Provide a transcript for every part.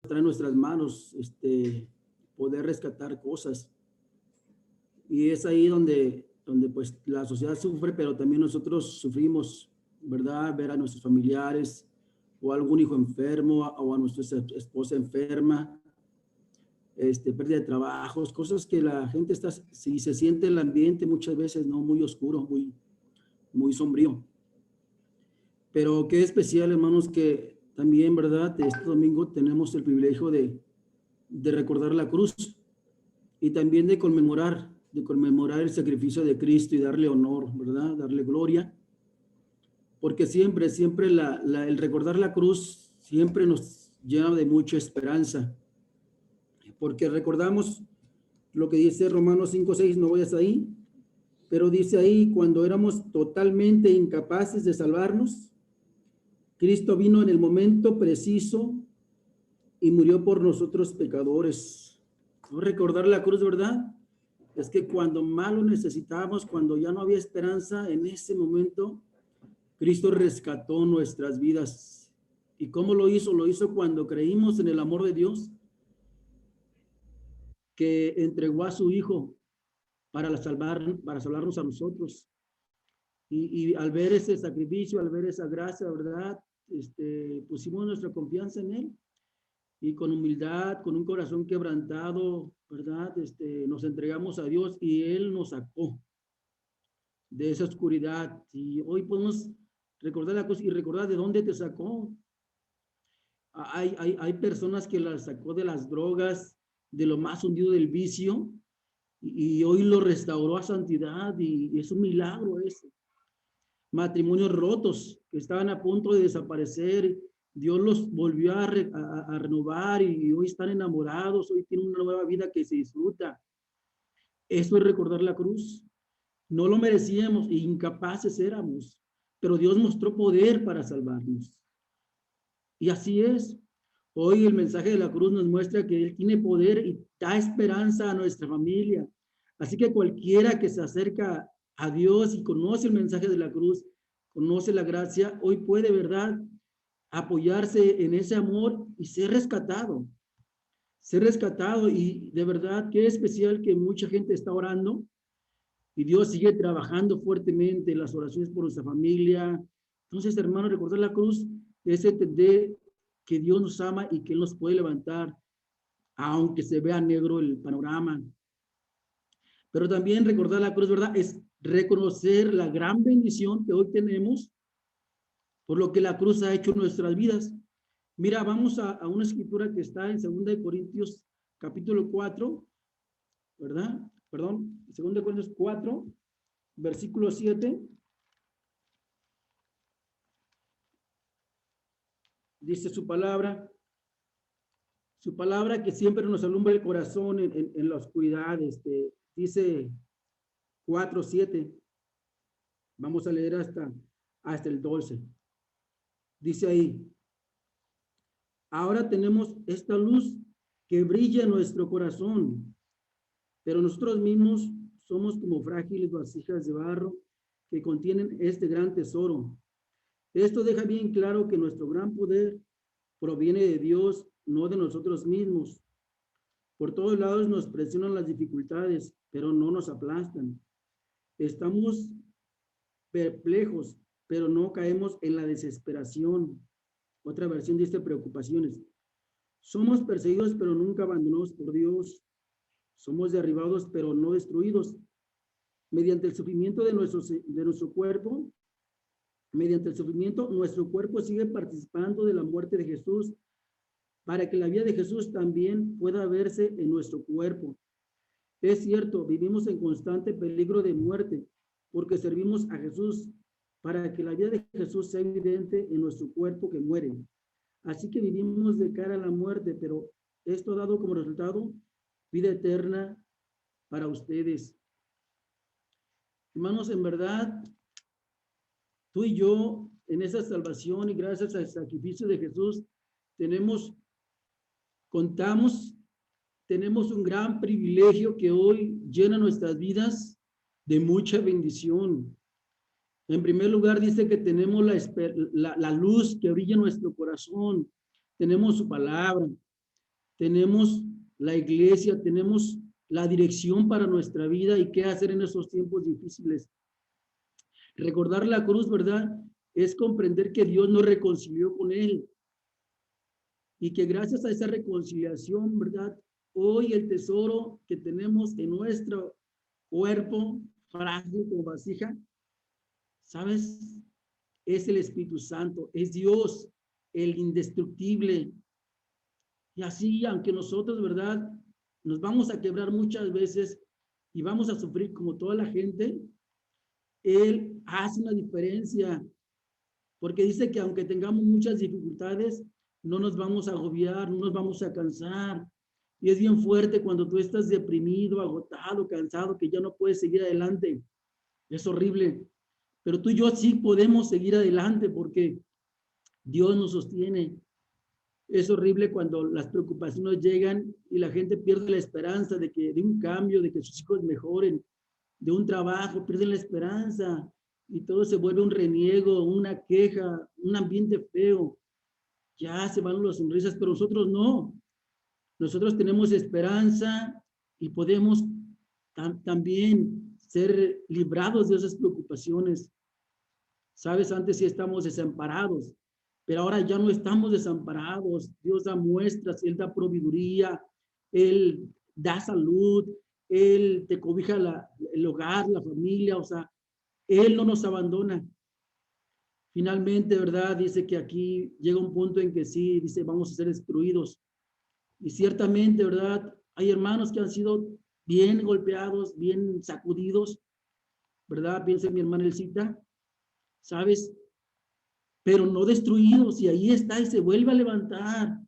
trae en nuestras manos, poder rescatar cosas. Y es ahí donde pues la sociedad sufre, pero también nosotros sufrimos, ¿verdad? Ver a nuestros familiares o a algún hijo enfermo o a nuestra esposa enferma, pérdida de trabajos, cosas que la gente está, si se siente el ambiente muchas veces, ¿no? Muy oscuro, muy sombrío. Pero qué especial, hermanos, que también, ¿verdad? Este domingo tenemos el privilegio de recordar la cruz y también de conmemorar el sacrificio de Cristo y darle honor, ¿verdad? Darle gloria. Porque siempre el recordar la cruz siempre nos llena de mucha esperanza. Porque recordamos lo que dice Romanos 5:6, no vayas ahí, pero dice ahí, cuando éramos totalmente incapaces de salvarnos, Cristo vino en el momento preciso y murió por nosotros pecadores. No recordar la cruz, ¿verdad? Es que cuando más lo necesitábamos, cuando ya no había esperanza, en ese momento, Cristo rescató nuestras vidas. ¿Y cómo lo hizo? Lo hizo cuando creímos en el amor de Dios, que entregó a su Hijo para salvarnos a nosotros. Y al ver ese sacrificio, al ver esa gracia, ¿verdad? Pusimos nuestra confianza en Él y con humildad, con un corazón quebrantado, ¿verdad? Nos entregamos a Dios y Él nos sacó de esa oscuridad. Y hoy podemos recordar la cosa y recordar de dónde te sacó. Hay personas que las sacó de las drogas, de lo más hundido del vicio, y hoy lo restauró a santidad, y es un milagro eso. Matrimonios rotos que estaban a punto de desaparecer, Dios los volvió a renovar y hoy están enamorados, hoy tienen una nueva vida que se disfruta. Eso es recordar la cruz. No lo merecíamos e incapaces éramos, pero Dios mostró poder para salvarnos. Y así es. Hoy el mensaje de la cruz nos muestra que Él tiene poder y da esperanza a nuestra familia. Así que cualquiera que se acerca a Dios y conoce el mensaje de la cruz, conoce la gracia, hoy puede, ¿verdad?, apoyarse en ese amor y ser rescatado. Ser rescatado, y de verdad qué especial que mucha gente está orando y Dios sigue trabajando fuertemente en las oraciones por nuestra familia. Entonces, hermano, recordar la cruz es entender que Dios nos ama y que Él nos puede levantar, aunque se vea negro el panorama. Pero también recordar la cruz, ¿verdad? Es reconocer la gran bendición que hoy tenemos por lo que la cruz ha hecho en nuestras vidas. Mira, vamos a una escritura que está en 2 Corintios capítulo 4, ¿verdad? Perdón, 2 Corintios 4, versículo 7. Dice su palabra que siempre nos alumbra el corazón en la oscuridad. Dice 4:7. Vamos a leer hasta el 12. Dice ahí, ahora tenemos esta luz que brilla en nuestro corazón, pero nosotros mismos somos como frágiles vasijas de barro que contienen este gran tesoro. Esto deja bien claro que nuestro gran poder proviene de Dios, no de nosotros mismos. Por todos lados nos presionan las dificultades, pero no nos aplastan. Estamos perplejos, pero no caemos en la desesperación. Otra versión dice preocupaciones. Somos perseguidos, pero nunca abandonados por Dios. Somos derribados, pero no destruidos. Mediante el sufrimiento de nuestro cuerpo, mediante el sufrimiento, nuestro cuerpo sigue participando de la muerte de Jesús, para que la vida de Jesús también pueda verse en nuestro cuerpo. Es cierto, vivimos en constante peligro de muerte, porque servimos a Jesús, para que la vida de Jesús sea evidente en nuestro cuerpo que muere. Así que vivimos de cara a la muerte, pero esto ha dado como resultado vida eterna para ustedes. Hermanos, en verdad, tú y yo, en esa salvación y gracias al sacrificio de Jesús, contamos, tenemos un gran privilegio que hoy llena nuestras vidas de mucha bendición. En primer lugar, dice que tenemos la luz que brilla en nuestro corazón. Tenemos su palabra. tenemos la iglesia, tenemos la dirección para nuestra vida y qué hacer en esos tiempos difíciles. Recordar la cruz, ¿verdad? Es comprender que Dios nos reconcilió con Él y que gracias a esa reconciliación, ¿verdad? Hoy el tesoro que tenemos en nuestro cuerpo frágil como vasija, ¿sabes? Es el Espíritu Santo, es Dios, el indestructible. Y así, aunque nosotros, ¿verdad? Nos vamos a quebrar muchas veces y vamos a sufrir como toda la gente, Él hace una diferencia, porque dice que aunque tengamos muchas dificultades, no nos vamos a agobiar, no nos vamos a cansar. Y es bien fuerte cuando tú estás deprimido, agotado, cansado, que ya no puedes seguir adelante. Es horrible. Pero tú y yo sí podemos seguir adelante porque Dios nos sostiene. Es horrible cuando las preocupaciones llegan y la gente pierde la esperanza de un cambio, de que sus hijos mejoren, de un trabajo, pierden la esperanza y todo se vuelve un reniego, una queja, un ambiente feo. Ya se van las sonrisas, pero nosotros no. Nosotros tenemos esperanza y podemos también ser librados de esas preocupaciones. Sabes, antes sí estamos desamparados, pero ahora ya no estamos desamparados. Dios da muestras, Él da proveeduría, Él da salud, Él te cobija el hogar, la familia, o sea, Él no nos abandona. Finalmente, ¿verdad? Dice que aquí llega un punto en que sí, dice, vamos a ser destruidos. Y ciertamente, ¿verdad? Hay hermanos que han sido bien golpeados, bien sacudidos, ¿verdad? Piensa en mi hermana Elcita, ¿sabes? Pero no destruidos, y ahí está, y se vuelve a levantar.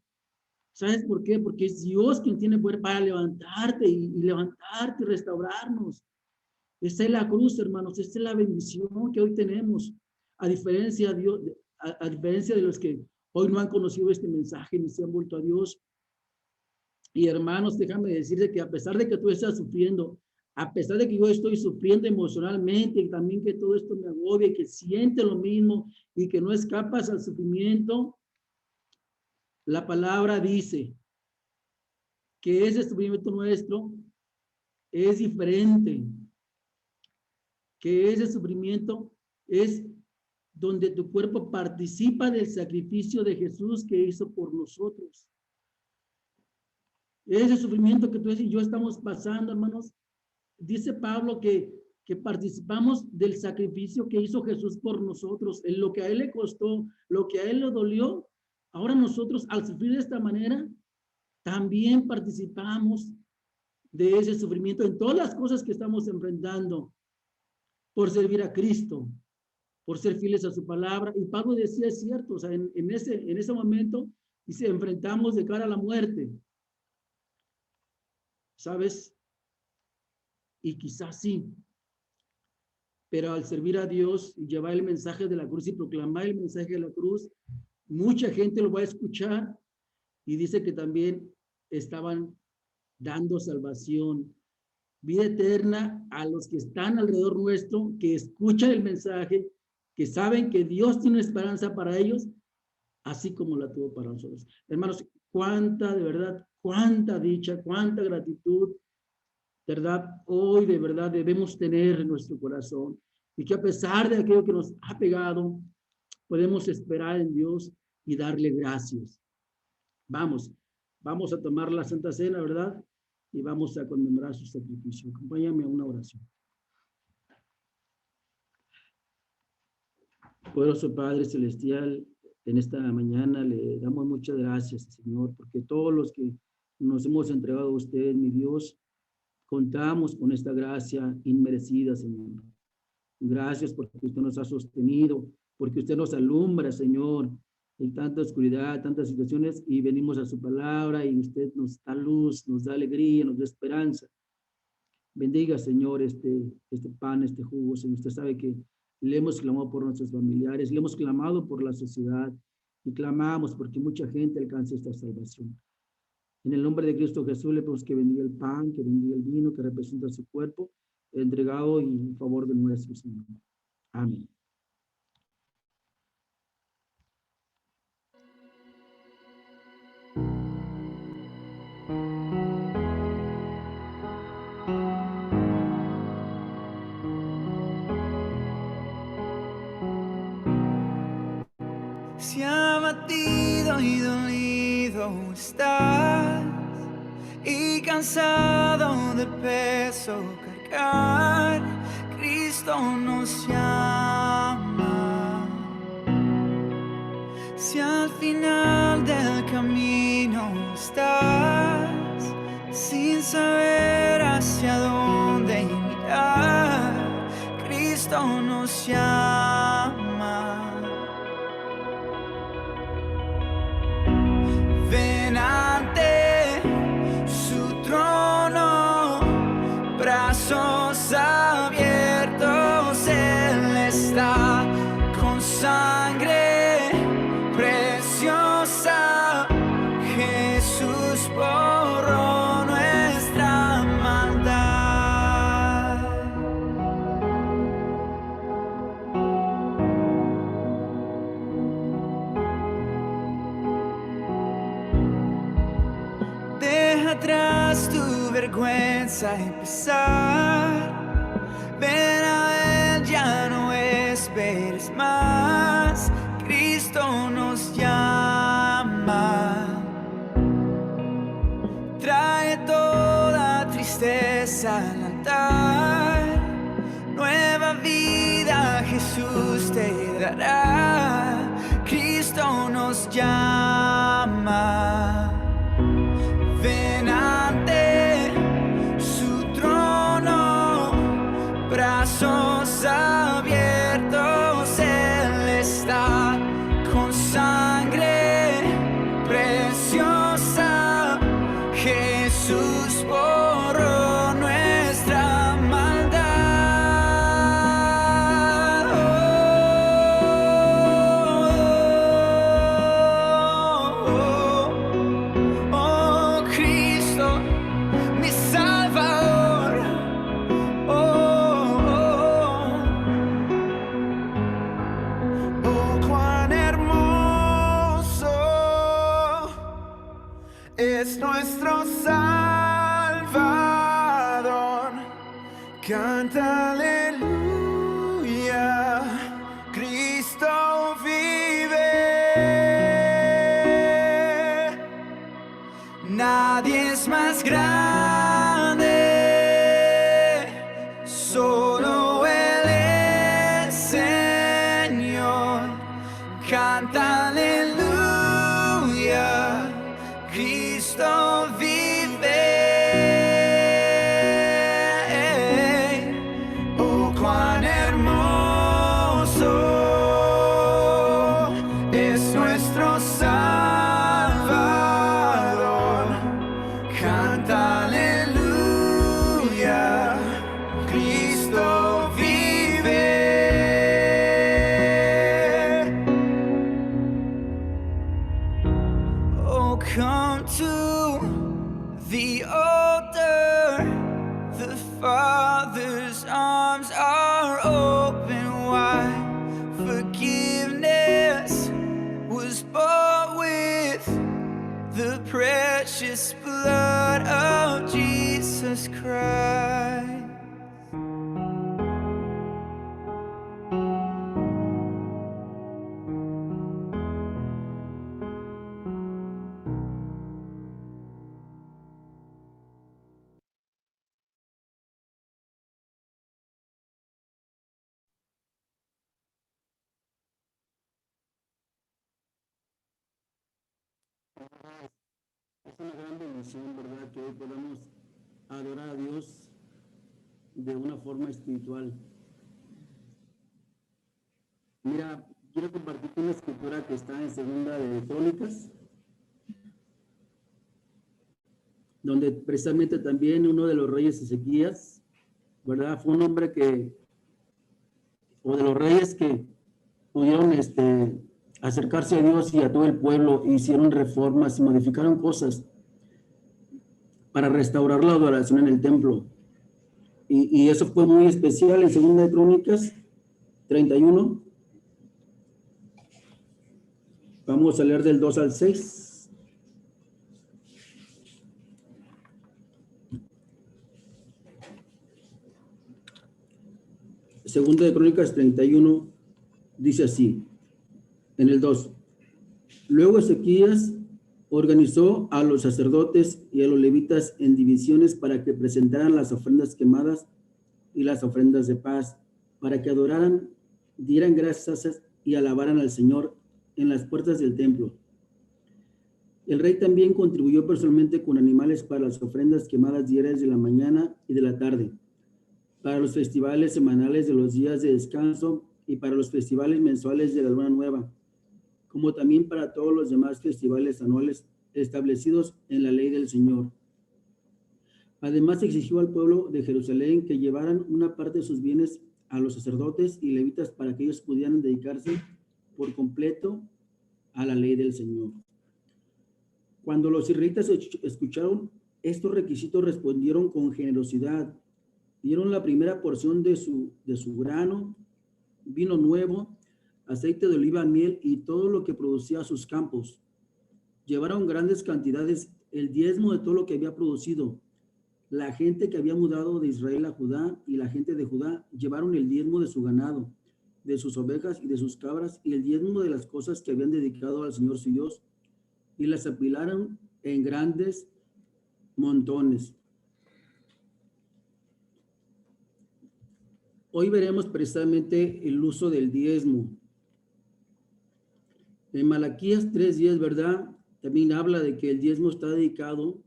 ¿Sabes por qué? Porque es Dios quien tiene poder para levantarte y levantarte y restaurarnos. Esa es la cruz, hermanos, esa es la bendición que hoy tenemos. A diferencia de, Dios, a diferencia de los que hoy no han conocido este mensaje ni se han vuelto a Dios. Y hermanos, déjame decirte que a pesar de que tú estás sufriendo, a pesar de que yo estoy sufriendo emocionalmente, y también que todo esto me agobia, y que siente lo mismo y que no escapas al sufrimiento, la palabra dice que ese sufrimiento nuestro es diferente, que ese sufrimiento es donde tu cuerpo participa del sacrificio de Jesús que hizo por nosotros. Ese sufrimiento que tú y yo estamos pasando, hermanos, dice Pablo que participamos del sacrificio que hizo Jesús por nosotros, en lo que a Él le costó, lo que a Él le dolió. Ahora nosotros, al sufrir de esta manera, también participamos de ese sufrimiento en todas las cosas que estamos enfrentando por servir a Cristo, por ser fieles a su palabra. Y Pablo decía, es cierto, o sea, en ese momento, dice, enfrentamos de cara a la muerte, ¿sabes? Y quizás sí, pero al servir a Dios y llevar el mensaje de la cruz y proclamar el mensaje de la cruz, mucha gente lo va a escuchar y dice que también estaban dando salvación, vida eterna a los que están alrededor nuestro, que escuchan el mensaje, que saben que Dios tiene esperanza para ellos, así como la tuvo para nosotros. Hermanos, cuánta, de verdad, cuánta dicha, cuánta gratitud, ¿verdad? Hoy de verdad debemos tener en nuestro corazón y que a pesar de aquello que nos ha pegado, podemos esperar en Dios y darle gracias. Vamos, vamos a tomar la Santa Cena, ¿verdad? Y vamos a conmemorar su sacrificio. Acompáñame a una oración. Poderoso Padre Celestial, en esta mañana le damos muchas gracias, Señor, porque todos los que nos hemos entregado a usted, mi Dios, contamos con esta gracia inmerecida, Señor. Gracias porque usted nos ha sostenido, porque usted nos alumbra, Señor, en tanta oscuridad, tantas situaciones, y venimos a su palabra y usted nos da luz, nos da alegría, nos da esperanza. Bendiga, Señor, este pan, este jugo, Señor. Usted sabe que le hemos clamado por nuestros familiares, le hemos clamado por la sociedad y clamamos porque mucha gente alcance esta salvación. En el nombre de Cristo Jesús le pedimos que bendiga el pan, que bendiga el vino, que representa su cuerpo, entregado y en favor de nuestro Señor. Amén. abatido y dolido estás, y cansado del peso cargar, Cristo nos llama. Si al final del camino estás, sin saber hacia dónde mirar, Cristo nos llama. Ven ante su trono, brazos abiertos, Él está con sangre preciosa. Jesús borró nuestra maldad. Deja atrás tu vergüenza y pesar. Ven a Él, ya no esperes más. Cristo nos llama. Trae toda tristeza al altar. Nueva vida Jesús te dará. Cristo nos llama. Ven ante su trono, brazos abiertos, Él está con sangre preciosa. Jesús borró nuestra maldad. Oh, Cristo, mi Salvador. Oh, cuán hermoso es nuestro Salvador. Canta aleluya, Cristo vive. Nadie es más grande, solo Él es Señor. Canta aleluya, Cristo vive. Oh, cuán hermoso es nuestro Salvador. Canta aleluya, Cristo vive. Oh, come to the altar. The Father's arms are open wide. Forgiveness was bought with the precious blood of Jesus Christ. Es una gran bendición, ¿verdad? Que hoy podamos adorar a Dios de una forma espiritual. Mira, quiero compartir una escritura que está en Segunda de Crónicas, donde precisamente también uno de los reyes Ezequías, ¿verdad? Fue un hombre o de los reyes que pudieron acercarse a Dios y a todo el pueblo, hicieron reformas y modificaron cosas para restaurar la adoración en el templo. Y eso fue muy especial en Segunda de Crónicas 31. Vamos a leer del 2 al 6. Segunda de Crónicas 31 dice así, en el 2. Luego Ezequías organizó a los sacerdotes y a los levitas en divisiones para que presentaran las ofrendas quemadas y las ofrendas de paz, para que adoraran, dieran gracias y alabaran al Señor en las puertas del templo. El rey también contribuyó personalmente con animales para las ofrendas quemadas diarias de la mañana y de la tarde, para los festivales semanales de los días de descanso y para los festivales mensuales de la luna nueva, como también para todos los demás festivales anuales establecidos en la ley del Señor. Además, exigió al pueblo de Jerusalén que llevaran una parte de sus bienes a los sacerdotes y levitas para que ellos pudieran dedicarse por completo a la ley del Señor. Cuando los israelitas escucharon estos requisitos, respondieron con generosidad. Dieron la primera porción de su grano, vino nuevo, aceite de oliva, miel y todo lo que producía sus campos. Llevaron grandes cantidades, el diezmo de todo lo que había producido. La gente que había mudado de Israel a Judá y la gente de Judá llevaron el diezmo de su ganado, de sus ovejas y de sus cabras y el diezmo de las cosas que habían dedicado al Señor su Dios y las apilaron en grandes montones. Hoy veremos precisamente el uso del diezmo. En Malaquías 3:10, ¿verdad? También habla de que el diezmo está dedicado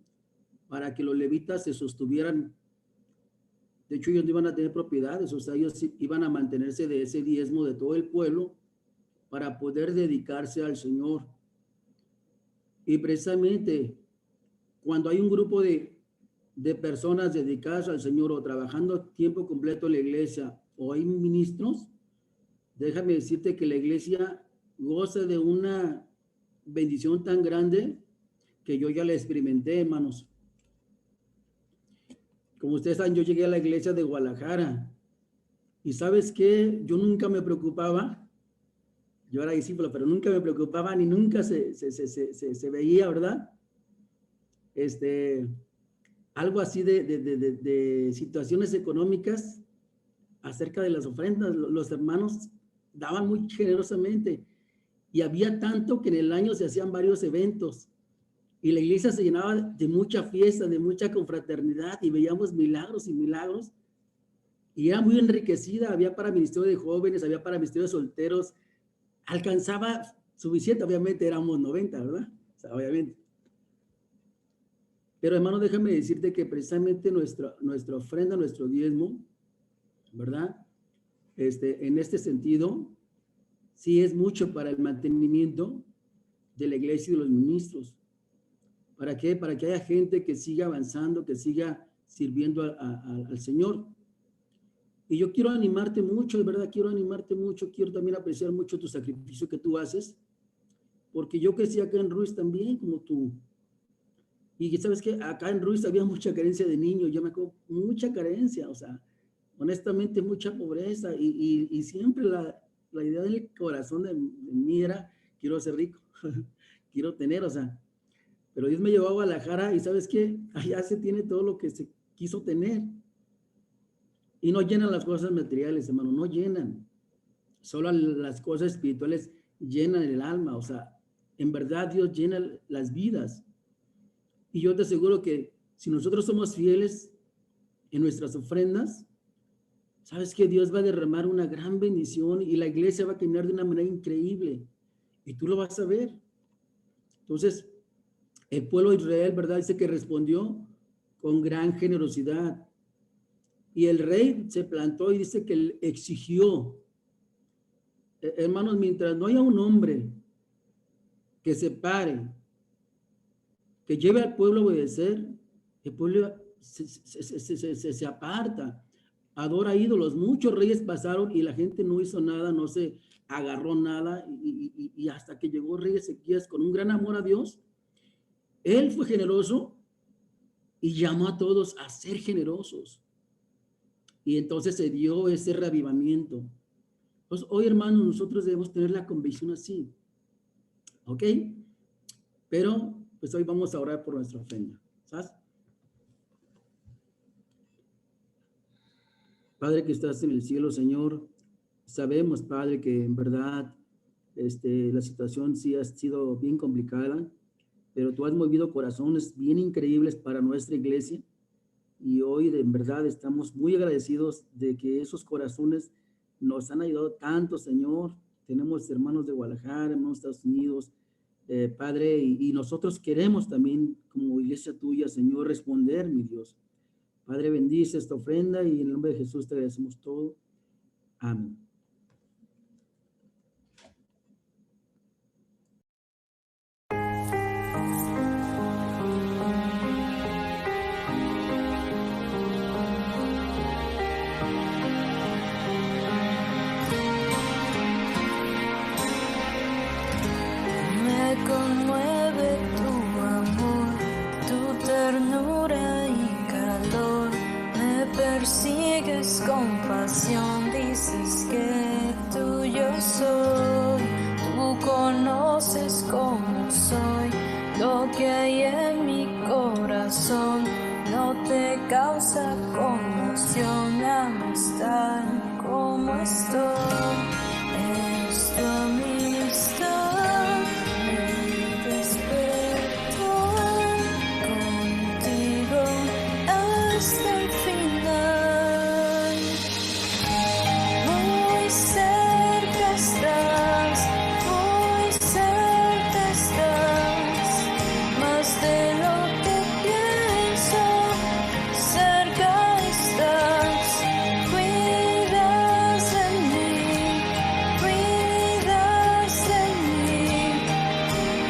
para que los levitas se sostuvieran. De hecho, ellos no iban a tener propiedades, o sea, ellos iban a mantenerse de ese diezmo de todo el pueblo para poder dedicarse al Señor. Y precisamente cuando hay un grupo de personas dedicadas al Señor o trabajando a tiempo completo en la iglesia o hay ministros, déjame decirte que la iglesia goza de una bendición tan grande que yo ya la experimenté, hermanos. Como ustedes saben, yo llegué a la iglesia de Guadalajara y ¿sabes qué? Yo nunca me preocupaba, yo era discípulo, pero nunca me preocupaba ni nunca se veía, ¿verdad? Algo así de situaciones económicas acerca de las ofrendas. Los hermanos daban muy generosamente y había tanto que en el año se hacían varios eventos y la iglesia se llenaba de mucha fiesta, de mucha confraternidad y veíamos milagros y milagros y era muy enriquecida. Había para ministerio de jóvenes, había para ministerio de solteros, alcanzaba suficiente. Obviamente éramos 90, ¿verdad? O sea, obviamente. Pero hermano, déjame decirte que precisamente nuestra ofrenda, nuestro diezmo, ¿verdad? En este sentido, sí es mucho para el mantenimiento de la iglesia y de los ministros. ¿Para qué? Para que haya gente que siga avanzando, que siga sirviendo al Señor. Y yo quiero animarte mucho, de verdad, quiero animarte mucho, quiero también apreciar mucho tu sacrificio que tú haces, porque yo crecí acá en Ruiz también, como tú. Y sabes que acá en Ruiz había mucha carencia de niños, yo me acuerdo, mucha carencia, o sea, honestamente mucha pobreza y siempre la idea del corazón de mí era, quiero ser rico, quiero tener, o sea, pero Dios me llevó a Guadalajara y ¿sabes qué? Allá se tiene todo lo que se quiso tener. Y no llenan las cosas materiales, hermano, no llenan. Solo las cosas espirituales llenan el alma, o sea, en verdad Dios llena las vidas. Y yo te aseguro que si nosotros somos fieles en nuestras ofrendas, sabes que Dios va a derramar una gran bendición y la iglesia va a caminar de una manera increíble. Y tú lo vas a ver. Entonces, el pueblo de Israel, ¿verdad? Dice que respondió con gran generosidad. Y el rey se plantó y dice que él exigió. Hermanos, mientras no haya un hombre que se pare, que lleve al pueblo a obedecer, el pueblo se aparta, adora ídolos. Muchos reyes pasaron y la gente no hizo nada, no se agarró nada, y hasta que llegó el rey Ezequías con un gran amor a Dios, él fue generoso y llamó a todos a ser generosos. Y entonces se dio ese reavivamiento. Pues hoy, hermanos, nosotros debemos tener la convicción así. ¿Ok? Pero, pues hoy vamos a orar por nuestra ofrenda. ¿Sabes? Padre que estás en el cielo, Señor, sabemos, Padre, que en verdad La situación sí ha sido bien complicada, pero tú has movido corazones bien increíbles para nuestra iglesia. Y hoy en verdad estamos muy agradecidos de que esos corazones nos han ayudado tanto, Señor. Tenemos hermanos de Guadalajara, hermanos de Estados Unidos, Padre, y nosotros queremos también, como iglesia tuya, Señor, responder, mi Dios. Padre, bendice esta ofrenda y en el nombre de Jesús te agradecemos todo. Amén. Me conmueve tu amor, tu ternura y calor. Me persigues con pasión, dices que tuyo soy. Tú conoces cómo soy, lo que hay en mi corazón. No te causa conmoción, me amas tal como estoy. Es tu amistad, mi despertar, contigo hasta el final. Muy cerca estás, muy cerca estás, más de lo que pienso. Cerca estás, cuidas de mí, cuidas de mí.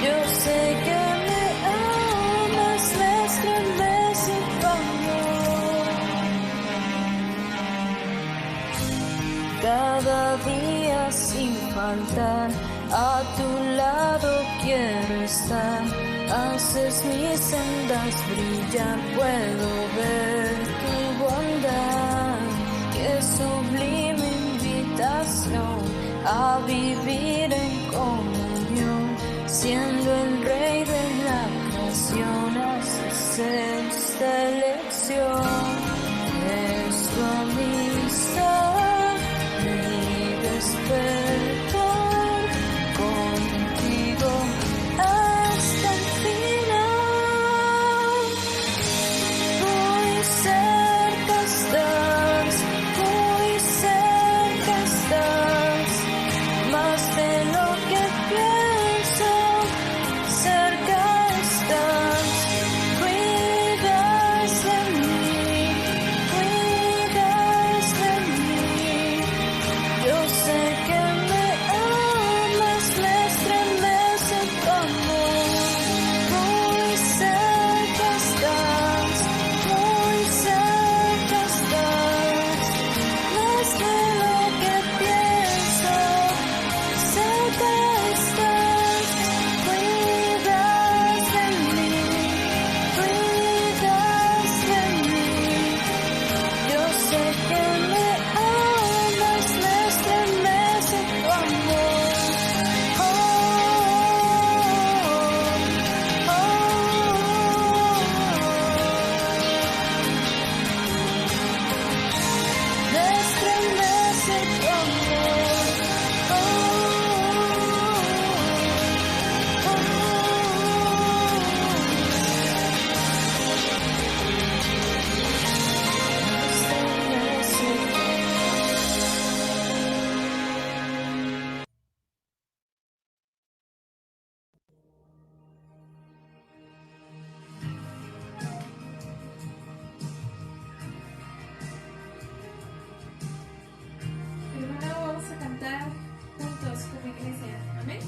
Yo sé que me amas, me estremece tu amor. Cada día sin faltar, a tu lado quiero estar. Haces mis sendas brillar, puedo ver tu bondad. Qué sublime invitación a vivir en comunión, siendo el rey de la creación. Haces esta elección, es tu amistad, mi despertar, contigo hasta el final. Muy cerca estás, muy cerca estás, más de lo que pienso. Cerca estás, cuidas de mí, cuidas de mí. Yo sé que me amas, me estremece tu amor. Muy cerca estás, muy cerca estás, más de lo que pienso. Cerca estás, cuidas de mí, cuidas de mí. Yo sé que me amas, me estremece tu amor. Oh, oh, me estremece tu amor. Hermano, vamos a cantar juntos como iglesia. Amén.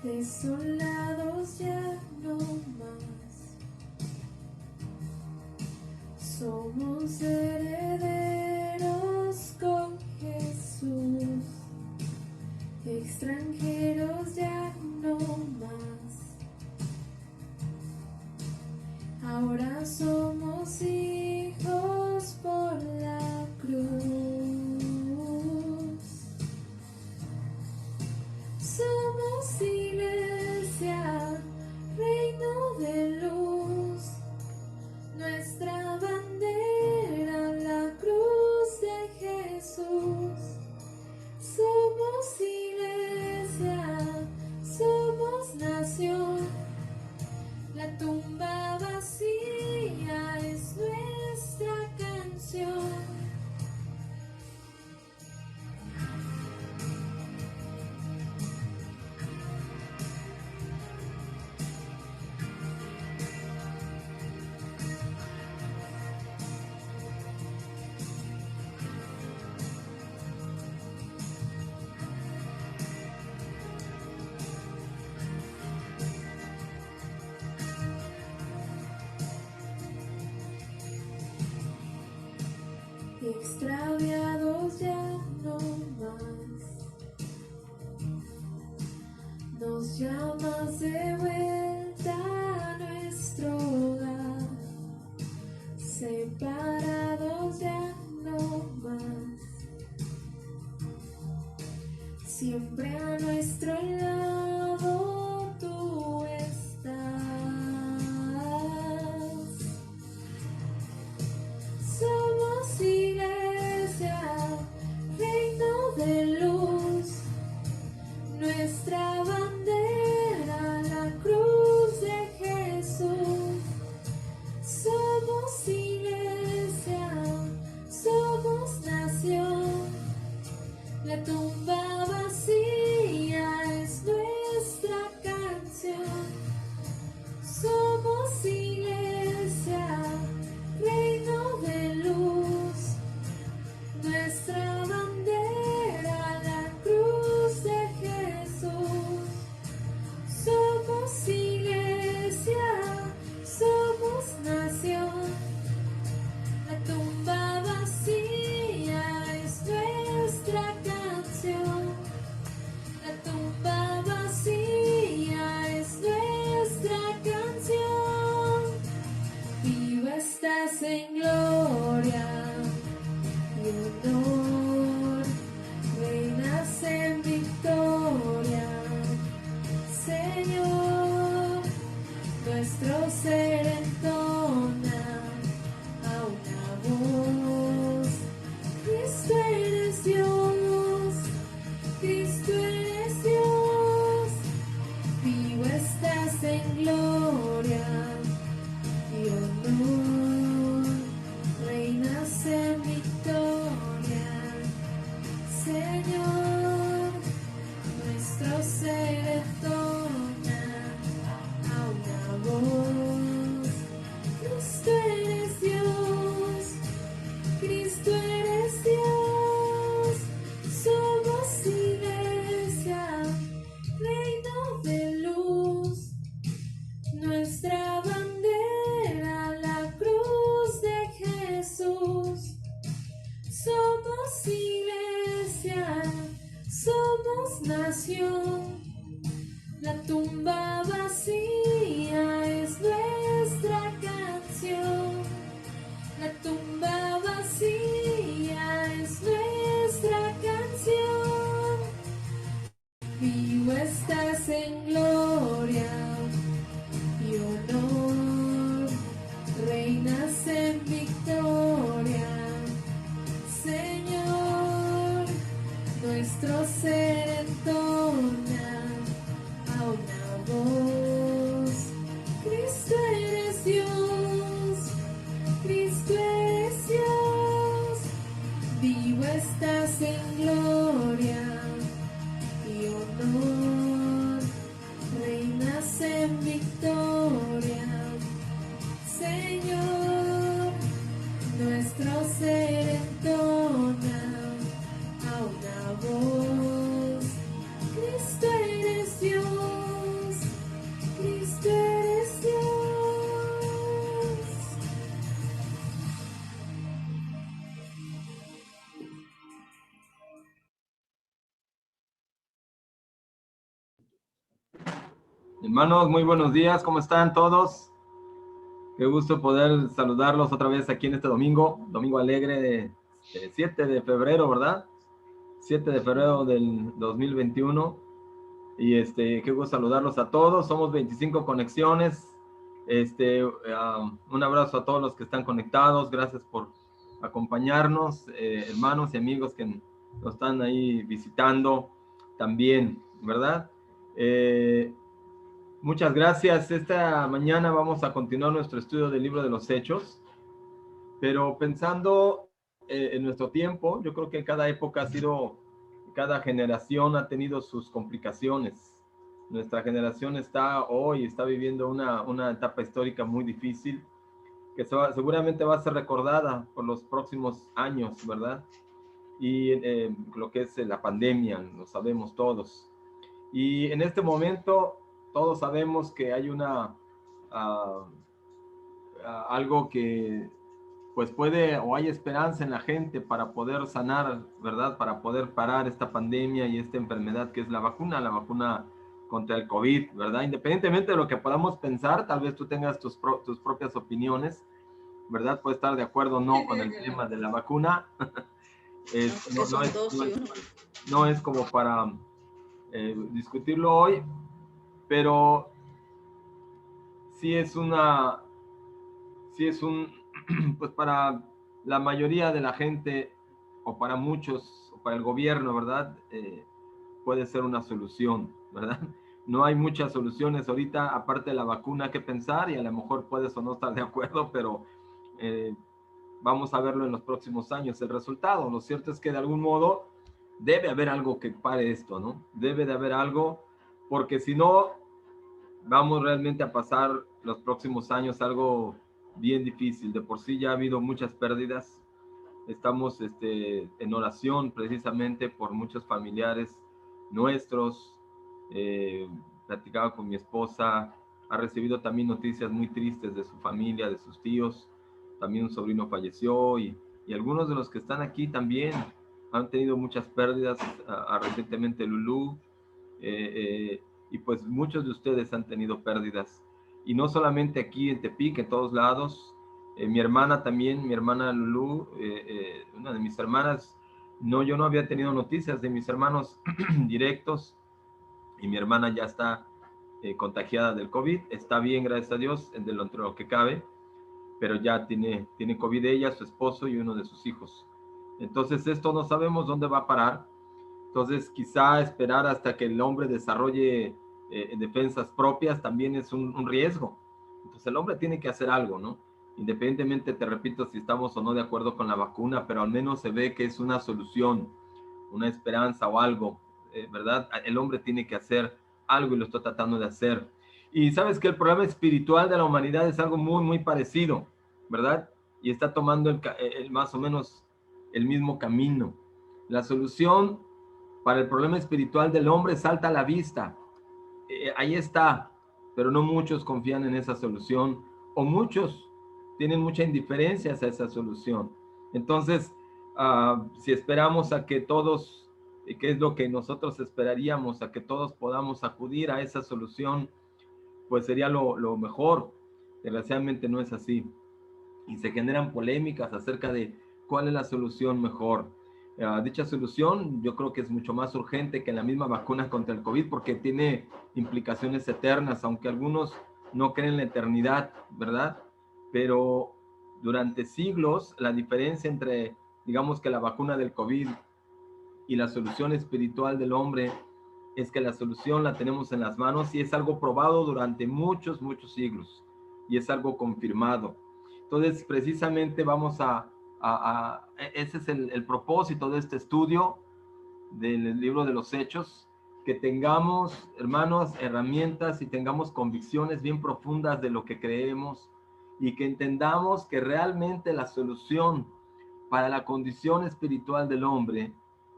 Desolados ya no más, somos herederos con Jesús, extranjeros ya no más, ahora somos hijos por la cruz. tumba vacía es nuestra canción. Extraviados ya no más, nos llamas de vuelta a nuestro hogar. Separados ya no más, siempre a nuestro lado tú estás. Somos iglesia, reino de luz, nuestra bandera, la cruz de Jesús. Somos iglesia, somos nación, la tumba vacía es nuestra canción. Somos iglesia, reino de luz, nuestra bandera, la cruz de Jesús. Somos iglesia, somos nación, la tumba vacía es nuestra canción. La tumba vacía es nuestra canción. Viva estás en gloria y honor, reinas en victoria, Señor. Nuestro ser entona a una voz: Cristo eres Dios, Cristo eres Dios. Vivo estás en gloria y honor, reinas en victoria, Señor. Nuestro ser entona a una voz: Cristo eres Dios, Cristo eres Dios. Somos iglesia, reino de luz, nuestra bandera, la cruz de Jesús. Somos iglesia, somos nación, la tumba vacía es nuestra canción. La tumba vacía es nuestra canción. Vivo estás en gloria y honor, reinas en victoria, Señor. Nuestro ser entona a una voz: Cristo eres Dios, Cristo eres Dios. Vivo estás en gloria y honor, reinas en victoria, Señor. Nuestro ser entona a una voz: Cristo eres Dios, Cristo eres Dios. Hermanos, muy buenos días, ¿cómo están todos? Qué gusto poder saludarlos otra vez aquí en este domingo alegre de 7 de febrero, ¿verdad? 7 de febrero del 2021. Y qué gusto saludarlos a todos. Somos 25 conexiones. Un abrazo a todos los que están conectados. Gracias por acompañarnos, hermanos y amigos que nos están ahí visitando también, ¿verdad? Muchas gracias. Esta mañana vamos a continuar nuestro estudio del libro de los Hechos, pero pensando en nuestro tiempo, yo creo que cada época cada generación ha tenido sus complicaciones. Nuestra generación está viviendo una etapa histórica muy difícil, que seguramente va a ser recordada por los próximos años, ¿verdad? Y lo que es la pandemia, lo sabemos todos. Y en este momento todos sabemos que hay algo que pues hay esperanza en la gente para poder sanar, ¿verdad? Para poder parar esta pandemia y esta enfermedad que es la vacuna contra el COVID, ¿verdad? Independientemente de lo que podamos pensar, tal vez tú tengas tus propias opiniones, ¿verdad? Puedes estar de acuerdo o no con el tema de la vacuna. No es como para discutirlo hoy, pero sí es pues para la mayoría de la gente, o para muchos, o para el gobierno, ¿verdad? Puede ser una solución, ¿verdad? No hay muchas soluciones ahorita, aparte de la vacuna, que pensar, y a lo mejor puedes o no estar de acuerdo, pero vamos a verlo en los próximos años, el resultado. Lo cierto es que de algún modo debe haber algo que pare esto, ¿no? Debe de haber algo, porque si no, vamos realmente a pasar los próximos años algo bien difícil. De por sí ya ha habido muchas pérdidas. Estamos en oración precisamente por muchos familiares nuestros. Platicaba con mi esposa, ha recibido también noticias muy tristes de su familia, de sus tíos. También un sobrino falleció y algunos de los que están aquí también han tenido muchas pérdidas. Recientemente Lulú, y pues muchos de ustedes han tenido pérdidas. Y no solamente aquí en Tepic, en todos lados. Mi hermana también, mi hermana Lulú, una de mis hermanas, yo no había tenido noticias de mis hermanos directos, y mi hermana ya está contagiada del COVID, está bien, gracias a Dios, entre lo que cabe, pero ya tiene COVID ella, su esposo y uno de sus hijos. Entonces esto no sabemos dónde va a parar. Entonces quizá esperar hasta que el hombre desarrolle defensas propias también es un riesgo. Entonces el hombre tiene que hacer algo, ¿no? Independientemente, te repito, si estamos o no de acuerdo con la vacuna, pero al menos se ve que es una solución, una esperanza o algo, ¿verdad? El hombre tiene que hacer algo y lo está tratando de hacer. Y sabes que el problema espiritual de la humanidad es algo muy, muy parecido, ¿verdad? Y está tomando más o menos el mismo camino. La solución para el problema espiritual del hombre salta a la vista. Ahí está, pero no muchos confían en esa solución, o muchos tienen mucha indiferencia hacia esa solución. Entonces, si esperamos a que todos, que es lo que nosotros esperaríamos, a que todos podamos acudir a esa solución, pues sería lo mejor. Desgraciadamente no es así. Y se generan polémicas acerca de cuál es la solución mejor. Dicha solución yo creo que es mucho más urgente que la misma vacuna contra el COVID, porque tiene implicaciones eternas, aunque algunos no creen en la eternidad, ¿verdad? Pero durante siglos la diferencia entre, digamos, que la vacuna del COVID y la solución espiritual del hombre es que la solución la tenemos en las manos, y es algo probado durante muchos, muchos siglos, y es algo confirmado. Entonces, precisamente ese es el propósito de este estudio del libro de los Hechos, que tengamos, hermanos, herramientas y tengamos convicciones bien profundas de lo que creemos, y que entendamos que realmente la solución para la condición espiritual del hombre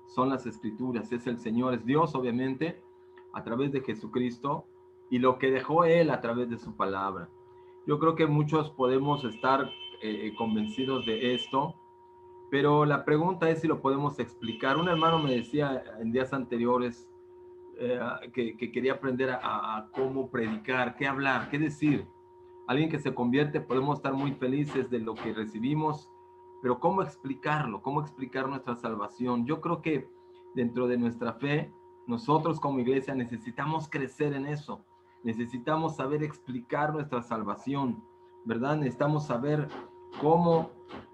son las Escrituras, es el Señor, es Dios, obviamente, a través de Jesucristo, y lo que dejó Él a través de su palabra. Yo creo que muchos podemos estar convencidos de esto, pero la pregunta es si lo podemos explicar. Un hermano me decía en días anteriores que quería aprender a cómo predicar, qué hablar, qué decir. Alguien que se convierte, podemos estar muy felices de lo que recibimos, pero ¿cómo explicarlo? ¿Cómo explicar nuestra salvación? Yo creo que dentro de nuestra fe, nosotros como iglesia necesitamos crecer en eso. Necesitamos saber explicar nuestra salvación, ¿verdad? Necesitamos saber cómo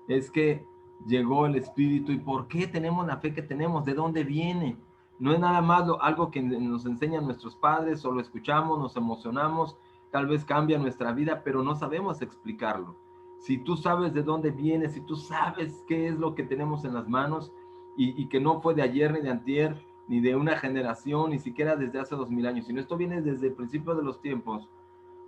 es que llegó el Espíritu y por qué tenemos la fe que tenemos, de dónde viene, No es nada más algo que nos enseñan nuestros padres, o lo escuchamos, nos emocionamos, tal vez cambia nuestra vida, pero no sabemos explicarlo. Si tú sabes de dónde viene, si tú sabes qué es lo que tenemos en las manos, y que no fue de ayer ni de antier, ni de una generación, ni siquiera desde hace 2000 años, sino esto viene desde el principio de los tiempos,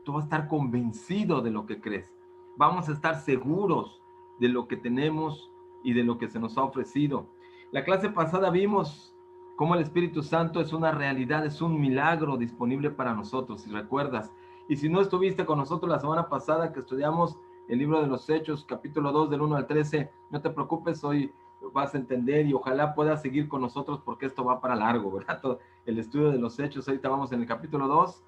tú vas a estar convencido de lo que crees. Vamos a estar seguros de lo que tenemos y de lo que se nos ha ofrecido. La clase pasada vimos cómo el Espíritu Santo es una realidad, es un milagro disponible para nosotros, si recuerdas. Y si no estuviste con nosotros la semana pasada que estudiamos el libro de los Hechos, capítulo 2, del 1 al 13, no te preocupes, hoy vas a entender y ojalá puedas seguir con nosotros porque esto va para largo, ¿verdad? Todo el estudio de los Hechos, ahorita vamos en el capítulo 2,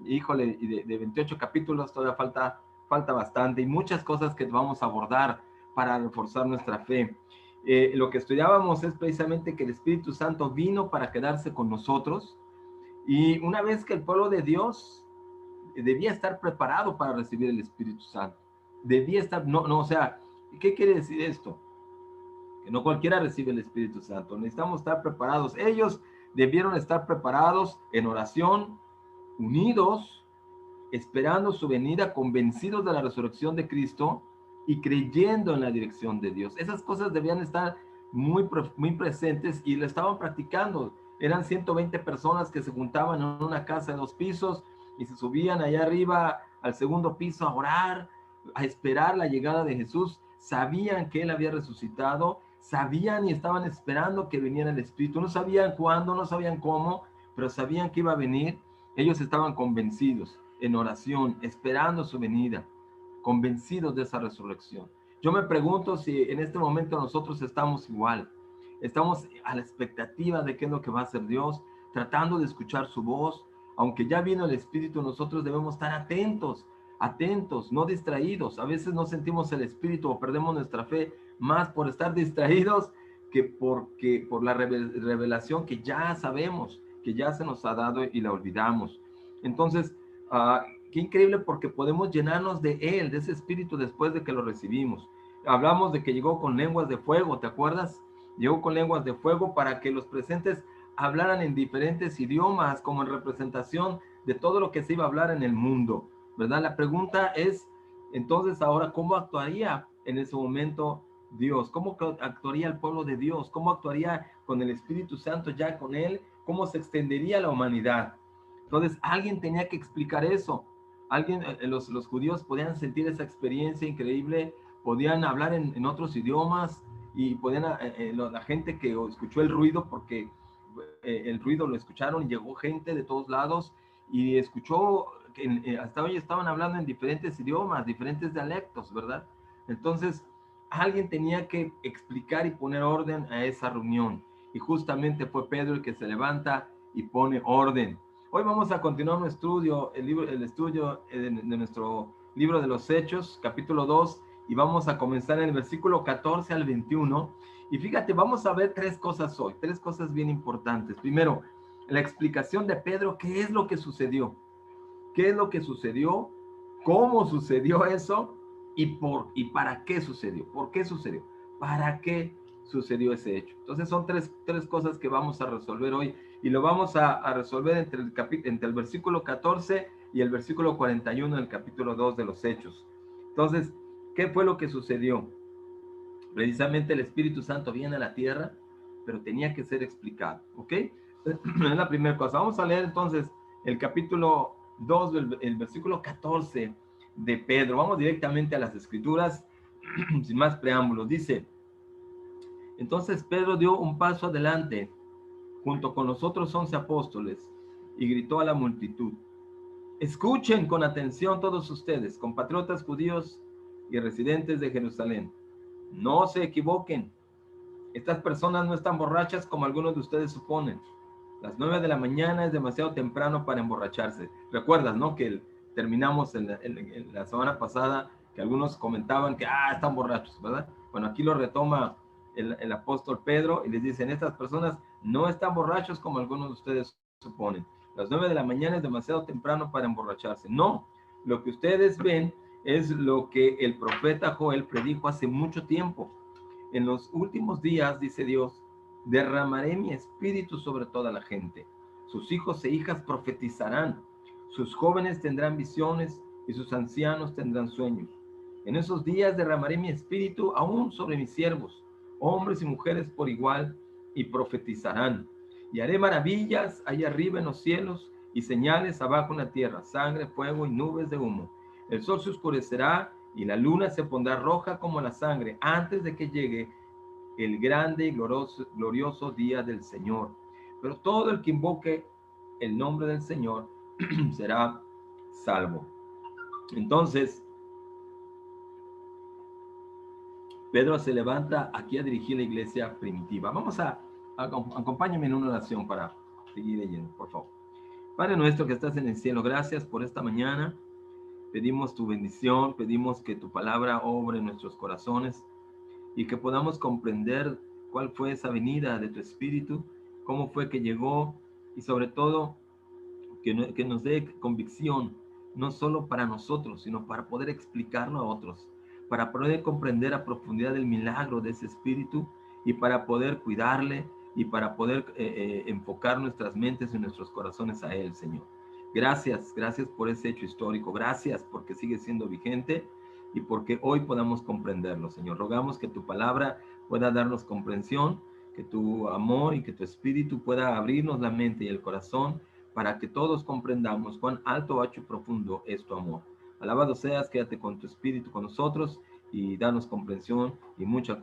híjole, y de 28 capítulos todavía falta bastante y muchas cosas que vamos a abordar para reforzar nuestra fe. Lo que estudiábamos es precisamente que el Espíritu Santo vino para quedarse con nosotros, y una vez que el pueblo de Dios debía estar preparado para recibir el Espíritu Santo, debía estar, o sea, ¿qué quiere decir esto? Que no cualquiera recibe el Espíritu Santo, necesitamos estar preparados. Ellos debieron estar preparados en oración, unidos, esperando su venida, convencidos de la resurrección de Cristo y creyendo en la dirección de Dios. Esas cosas debían estar muy presentes y lo estaban practicando. Eran 120 personas que se juntaban en una casa de 2 pisos y se subían allá arriba al segundo piso a orar, a esperar la llegada de Jesús. Sabían que Él había resucitado, sabían y estaban esperando que viniera el Espíritu. No sabían cuándo, no sabían cómo, pero sabían que iba a venir. Ellos estaban convencidos, en oración, esperando su venida, convencidos de esa resurrección. Yo me pregunto si en este momento nosotros estamos igual. Estamos a la expectativa de qué es lo que va a hacer Dios, tratando de escuchar su voz. Aunque ya vino el Espíritu, nosotros debemos estar atentos, no distraídos. A veces no sentimos el Espíritu o perdemos nuestra fe más por estar distraídos que por la revelación que ya sabemos, que ya se nos ha dado y la olvidamos. Entonces, qué increíble, porque podemos llenarnos de Él, de ese Espíritu, después de que lo recibimos. Hablamos de que llegó con lenguas de fuego, ¿te acuerdas? Llegó con lenguas de fuego para que los presentes hablaran en diferentes idiomas, como en representación de todo lo que se iba a hablar en el mundo, ¿verdad? La pregunta es, entonces, ahora, ¿cómo actuaría en ese momento Dios? ¿Cómo actuaría el pueblo de Dios? ¿Cómo actuaría con el Espíritu Santo ya con Él? ¿Cómo se extendería la humanidad? Entonces, alguien tenía que explicar eso. Los judíos podían sentir esa experiencia increíble, podían hablar en otros idiomas, y podían, la gente que escuchó el ruido, porque el ruido lo escucharon, llegó gente de todos lados y escuchó que hasta hoy estaban hablando en diferentes idiomas, diferentes dialectos, ¿verdad? Entonces, alguien tenía que explicar y poner orden a esa reunión, y justamente fue Pedro el que se levanta y pone orden. Hoy vamos a continuar nuestro estudio, el estudio de nuestro libro de los Hechos, capítulo 2, y vamos a comenzar en el versículo 14 al 21. Y fíjate, vamos a ver 3 cosas hoy, 3 cosas bien importantes. Primero, la explicación de Pedro, ¿qué es lo que sucedió? ¿Qué es lo que sucedió? ¿Cómo sucedió eso? ¿Y para qué sucedió? ¿Por qué sucedió? ¿Para qué sucedió ese hecho? Entonces son tres cosas que vamos a resolver hoy, y lo vamos a resolver entre el versículo 14 y el versículo 41 del capítulo 2 de los Hechos. Entonces, ¿qué fue lo que sucedió? Precisamente el Espíritu Santo viene a la tierra, pero tenía que ser explicado, ¿ok? Es la primera cosa. Vamos a leer entonces el capítulo 2, el versículo 14 de Pedro. Vamos directamente a las Escrituras, sin más preámbulos. Dice: entonces Pedro dio un paso adelante, junto con los otros 11 apóstoles, y gritó a la multitud: escuchen con atención todos ustedes, compatriotas judíos y residentes de Jerusalén. No se equivoquen. Estas personas no están borrachas como algunos de ustedes suponen. Las 9 de la mañana es demasiado temprano para emborracharse. ¿Recuerdas, no? Que terminamos en la semana pasada, que algunos comentaban que, están borrachos, ¿verdad? Bueno, aquí lo retoma el apóstol Pedro y les dicen: estas personas no están borrachos como algunos de ustedes suponen. Las 9 de la mañana es demasiado temprano para emborracharse. No, lo que ustedes ven es lo que el profeta Joel predijo hace mucho tiempo. En los últimos días, dice Dios, derramaré mi espíritu sobre toda la gente. Sus hijos e hijas profetizarán, sus jóvenes tendrán visiones y sus ancianos tendrán sueños. En esos días derramaré mi espíritu aún sobre mis siervos, hombres y mujeres por igual, y profetizarán. Y haré maravillas allá arriba en los cielos y señales abajo en la tierra, sangre, fuego y nubes de humo. El sol se oscurecerá y la luna se pondrá roja como la sangre antes de que llegue el grande y glorioso día del Señor. Pero todo el que invoque el nombre del Señor será salvo. Entonces, Pedro se levanta aquí a dirigir la iglesia primitiva. Vamos acompáñame en una oración para seguir leyendo, por favor. Padre nuestro que estás en el cielo, gracias por esta mañana. Pedimos tu bendición, pedimos que tu palabra obre en nuestros corazones y que podamos comprender cuál fue esa venida de tu Espíritu, cómo fue que llegó y sobre todo que nos dé convicción, no solo para nosotros, sino para poder explicarlo a otros, para poder comprender a profundidad el milagro de ese Espíritu y para poder cuidarle y para poder enfocar nuestras mentes y nuestros corazones a Él, Señor. Gracias, gracias por ese hecho histórico, gracias porque sigue siendo vigente y porque hoy podamos comprenderlo, Señor. Rogamos que tu palabra pueda darnos comprensión, que tu amor y que tu Espíritu pueda abrirnos la mente y el corazón para que todos comprendamos cuán alto, ancho y profundo es tu amor. Alabado seas, quédate con tu Espíritu con nosotros y danos comprensión y mucha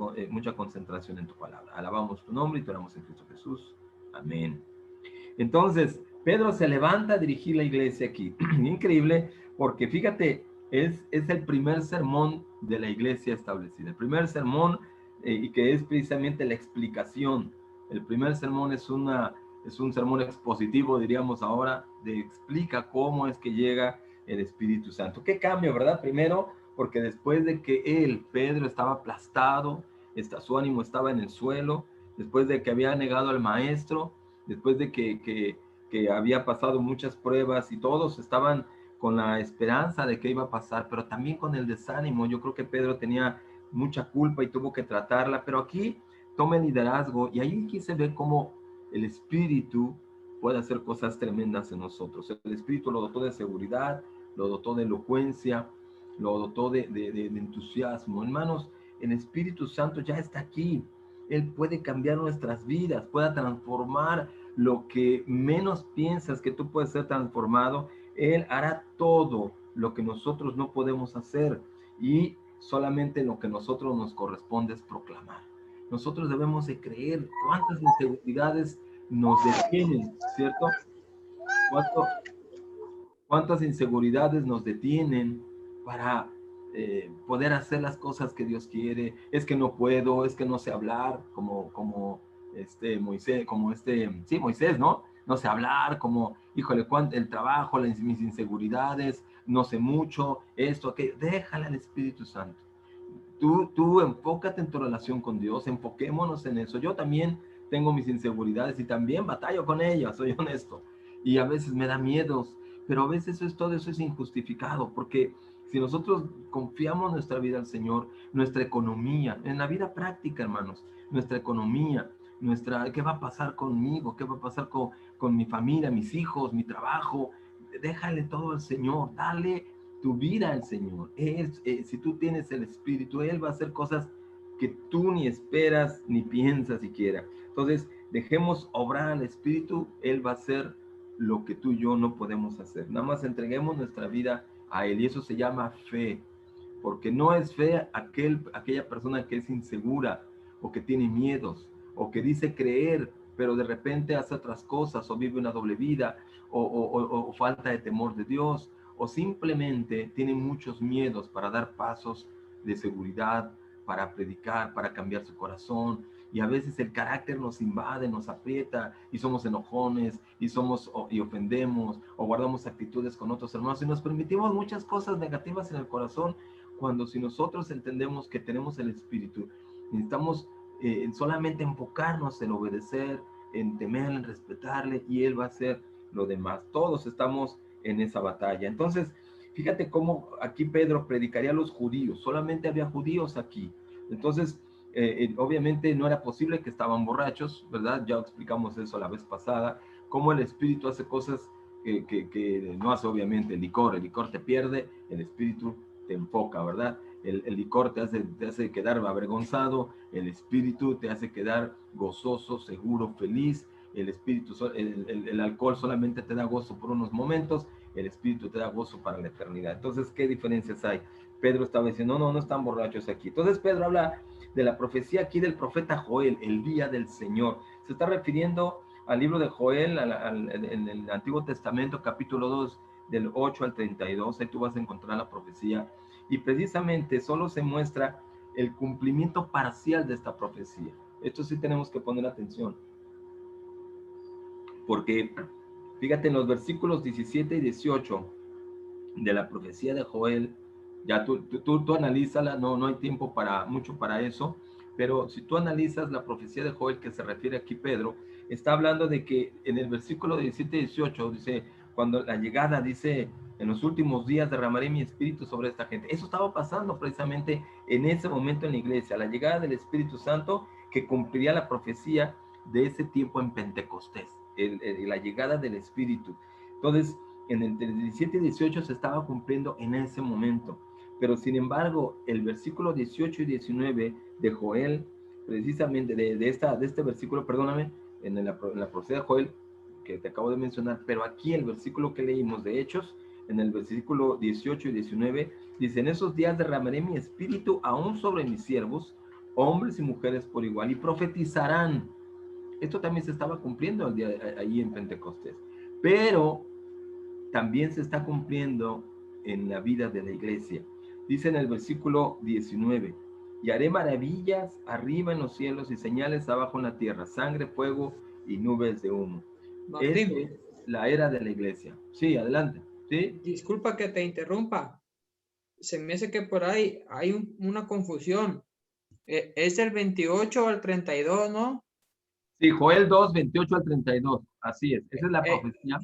concentración en tu palabra. Alabamos tu nombre y te oramos en Cristo Jesús. Amén. Entonces, Pedro se levanta a dirigir la iglesia aquí. Increíble, porque fíjate, es el primer sermón de la iglesia establecida. El primer sermón, y que es precisamente la explicación. El primer sermón es un sermón expositivo, diríamos ahora, de explica cómo es que llega el Espíritu Santo. ¿Qué cambio, verdad? Primero, porque después de que Pedro, estaba aplastado, su ánimo estaba en el suelo, después de que había negado al maestro, después de que había pasado muchas pruebas y todos estaban con la esperanza de que iba a pasar, pero también con el desánimo. Yo creo que Pedro tenía mucha culpa y tuvo que tratarla, pero aquí toma el liderazgo y ahí aquí se ve cómo el Espíritu puede hacer cosas tremendas en nosotros. El Espíritu lo dotó de seguridad, lo dotó de elocuencia, lo dotó de entusiasmo. Hermanos, el Espíritu Santo ya está aquí. Él puede cambiar nuestras vidas, puede transformar lo que menos piensas que tú puedes ser transformado. Él hará todo lo que nosotros no podemos hacer y solamente lo que a nosotros nos corresponde es proclamar. Nosotros debemos de creer. Cuántas inseguridades nos detienen, ¿cierto? ¿Cuántas inseguridades nos detienen para poder hacer las cosas que Dios quiere? Es que no puedo, es que no sé hablar, como Moisés, ¿no? No sé hablar, como, híjole, el trabajo, mis inseguridades, no sé mucho, esto, aquello. Déjale al Espíritu Santo. Tú enfócate en tu relación con Dios, enfoquémonos en eso. Yo también tengo mis inseguridades y también batallo con ellas, soy honesto. Y a veces me da miedos, pero a veces todo eso es injustificado, porque si nosotros confiamos nuestra vida al Señor, nuestra economía, en la vida práctica, hermanos, nuestra economía, ¿qué va a pasar conmigo? ¿Qué va a pasar con mi familia, mis hijos, mi trabajo? Déjale todo al Señor, dale tu vida al Señor. Si tú tienes el Espíritu, Él va a hacer cosas que tú ni esperas ni piensas siquiera. Entonces, dejemos obrar al Espíritu, Él va a hacer lo que tú y yo no podemos hacer. Nada más entreguemos nuestra vida a Él y eso se llama fe, porque no es fe aquella persona que es insegura o que tiene miedos o que dice creer, pero de repente hace otras cosas o vive una doble vida o falta de temor de Dios o simplemente tiene muchos miedos para dar pasos de seguridad, para predicar, para cambiar su corazón. Y a veces el carácter nos invade, nos aprieta y somos enojones y ofendemos o guardamos actitudes con otros hermanos y nos permitimos muchas cosas negativas en el corazón, cuando si nosotros entendemos que tenemos el Espíritu, necesitamos solamente enfocarnos en obedecer, en temer, en respetarle, y Él va a hacer lo demás. Todos estamos en esa batalla. Entonces, fíjate cómo aquí Pedro predicaría a los judíos, solamente había judíos aquí. Entonces, Obviamente no era posible que estaban borrachos, ¿verdad? Ya explicamos eso la vez pasada, cómo el espíritu hace cosas que no hace obviamente el licor te pierde, el espíritu te enfoca, ¿verdad? El licor te hace quedar avergonzado, el espíritu te hace quedar gozoso, seguro, feliz, el espíritu, el alcohol solamente te da gozo por unos momentos, el espíritu te da gozo para la eternidad. Entonces, ¿qué diferencias hay? Pedro estaba diciendo, no están borrachos aquí. Entonces Pedro habla de la profecía aquí del profeta Joel, el día del Señor. Se está refiriendo al libro de Joel, en el Antiguo Testamento, capítulo 2, del 8 al 32, ahí tú vas a encontrar la profecía, y precisamente solo se muestra el cumplimiento parcial de esta profecía. Esto sí tenemos que poner atención, porque fíjate en los versículos 17 y 18 de la profecía de Joel, ya tú analízala, no hay tiempo mucho para eso, pero si tú analizas la profecía de Joel que se refiere aquí Pedro, está hablando de que en el versículo 17 y 18 dice, cuando la llegada dice, en los últimos días derramaré mi espíritu sobre esta gente. Eso estaba pasando precisamente en ese momento en la iglesia, la llegada del Espíritu Santo que cumpliría la profecía de ese tiempo en Pentecostés, la llegada del Espíritu. Entonces, en el 17 y 18 se estaba cumpliendo en ese momento. Pero sin embargo, el versículo 18 y 19 de Joel, precisamente de este versículo, perdóname, en la profecía de Joel, que te acabo de mencionar, pero aquí el versículo que leímos de Hechos, en el versículo 18 y 19, dice, en esos días derramaré mi espíritu aún sobre mis siervos, hombres y mujeres por igual, y profetizarán. Esto también se estaba cumpliendo allí en Pentecostés. Pero también se está cumpliendo en la vida de la iglesia. Dice en el versículo 19, y haré maravillas arriba en los cielos y señales abajo en la tierra, sangre, fuego y nubes de humo. Martín, Esto es la era de la iglesia. Sí, adelante. ¿Sí? disculpa que te interrumpa. Se me hace que por ahí hay una confusión. Es del 28 al 32, ¿no? Sí, Joel 2, 28 al 32. Así es. Esa es la Eh, profecía.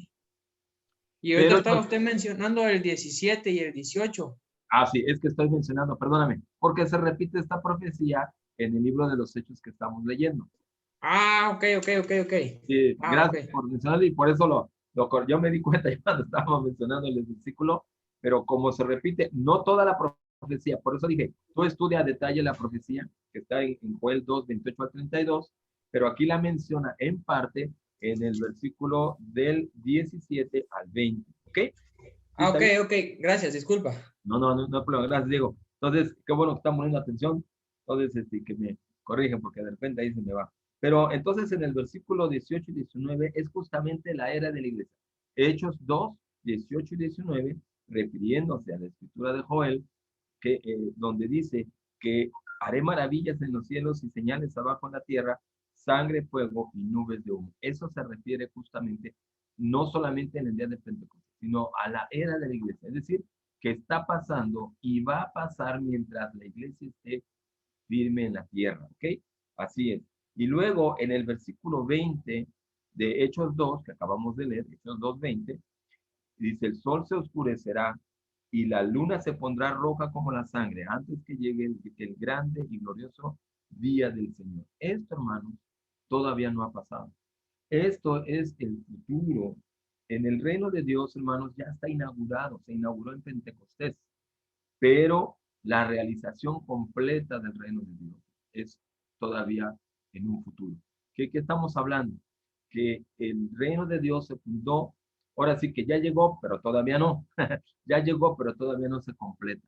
y ahorita Pero estaba usted mencionando el 17 y el 18. sí, es que estoy mencionando, perdóname, porque se repite esta profecía en el libro de los Hechos que estamos leyendo. Ah, ok. Sí, Ah, ok. gracias por mencionarlo y por eso yo me di cuenta ya cuando estábamos mencionando el versículo, pero como se repite, no toda la profecía, por eso dije, tú estudia a detalle la profecía que está en Joel 2, 28 al 32, pero aquí la menciona en parte en el versículo del 17 al 20, ¿ok? ¿Sí Ah, está ok, bien? ok. Gracias, disculpa. No hay problema, gracias Diego. Entonces, qué bueno que están poniendo atención, entonces que me corrigen porque de repente ahí se me va. Pero entonces en el versículo 18 y 19 es justamente la era de la iglesia. Hechos 2, 18 y 19, refiriéndose a la escritura de Joel, donde dice que haré maravillas en los cielos y señales abajo en la tierra, sangre, fuego y nubes de humo. Eso se refiere justamente no solamente en el día de Pentecostés, sino a la era de la iglesia. Es decir, que está pasando y va a pasar mientras la iglesia esté firme en la tierra, ¿ok? Así es. Y luego en el versículo 20 de Hechos 2, que acabamos de leer, Hechos 2:20, dice, el sol se oscurecerá y la luna se pondrá roja como la sangre antes que llegue el grande y glorioso día del Señor. Esto, hermanos, todavía no ha pasado. Esto es el futuro. En el reino de Dios, hermanos, ya está inaugurado, se inauguró en Pentecostés, pero la realización completa del reino de Dios es todavía en un futuro. ¿Qué estamos hablando? Que el reino de Dios se fundó, ahora sí que ya llegó, pero todavía no. Ya llegó, pero todavía no se completa.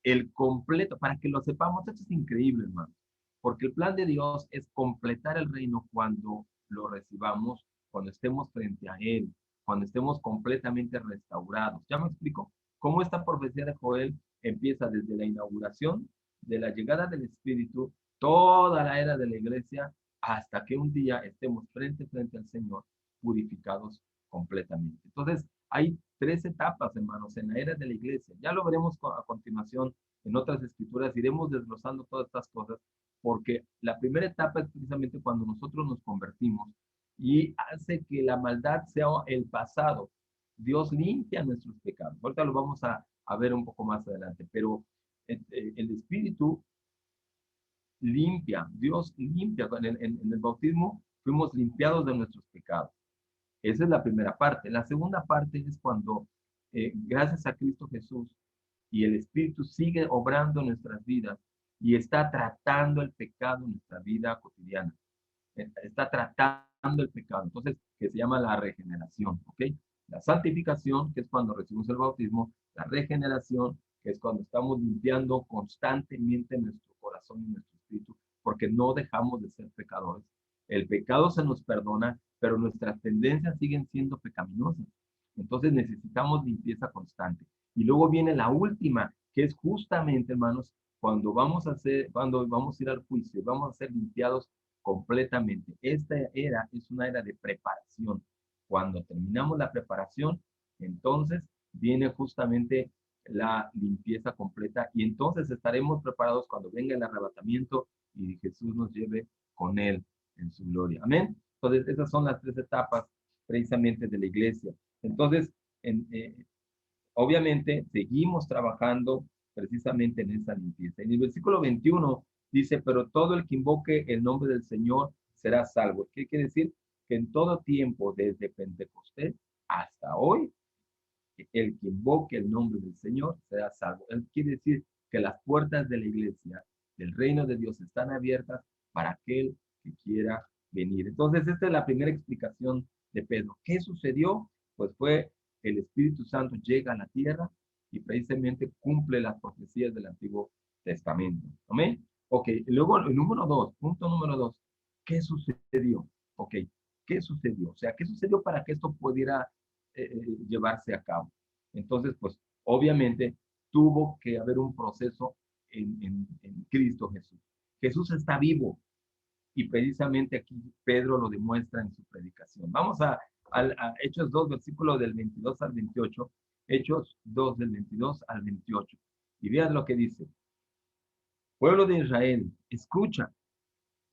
El completo, para que lo sepamos, esto es increíble, hermano, porque el plan de Dios es completar el reino cuando lo recibamos, cuando estemos frente a Él, cuando estemos completamente restaurados. ¿Ya me explico? Cómo esta profecía de Joel empieza desde la inauguración de la llegada del Espíritu, toda la era de la iglesia, hasta que un día estemos frente al Señor, purificados completamente. Entonces, hay tres etapas, hermanos, en la era de la iglesia. Ya lo veremos a continuación en otras escrituras. Iremos desglosando todas estas cosas, porque la primera etapa es precisamente cuando nosotros nos convertimos y hace que la maldad sea el pasado. Dios limpia nuestros pecados. Ahorita lo vamos a ver un poco más adelante, pero el Espíritu limpia, Dios limpia. En el bautismo fuimos limpiados de nuestros pecados. Esa es la primera parte. La segunda parte es cuando, gracias a Cristo Jesús y el Espíritu sigue obrando en nuestras vidas y está tratando el pecado en nuestra vida cotidiana. Está tratando el pecado. Entonces, que se llama la regeneración, ¿ok? La santificación, que es cuando recibimos el bautismo, la regeneración, que es cuando estamos limpiando constantemente nuestro corazón y nuestro espíritu, porque no dejamos de ser pecadores. El pecado se nos perdona, pero nuestras tendencias siguen siendo pecaminosas. Entonces necesitamos limpieza constante. Y luego viene la última, que es justamente, hermanos, cuando vamos a ir al juicio, vamos a ser limpiados completamente. Esta era es una era de preparación. Cuando terminamos la preparación, entonces viene justamente la limpieza completa y entonces estaremos preparados cuando venga el arrebatamiento y Jesús nos lleve con él en su gloria. Amén. Entonces, esas son las tres etapas precisamente de la iglesia. Entonces, obviamente, seguimos trabajando precisamente en esa limpieza. En el versículo 21 dice, pero todo el que invoque el nombre del Señor será salvo. ¿Qué quiere decir? Que en todo tiempo, desde Pentecostés hasta hoy, el que invoque el nombre del Señor será salvo. Él quiere decir que las puertas de la iglesia, del reino de Dios, están abiertas para aquel que quiera venir. Entonces, esta es la primera explicación de Pedro. ¿Qué sucedió? Pues fue el Espíritu Santo llega a la tierra y precisamente cumple las profecías del Antiguo Testamento. ¿Amén? Ok, luego el número 2, punto número 2, ¿qué sucedió? Ok, ¿qué sucedió? O sea, ¿qué sucedió para que esto pudiera llevarse a cabo? Entonces, pues, obviamente, tuvo que haber un proceso en Cristo Jesús. Jesús está vivo y precisamente aquí Pedro lo demuestra en su predicación. Vamos a Hechos 2, versículo del 22 al 28. Hechos 2, del 22 al 28. Y vean lo que dice. Pueblo de Israel, escucha.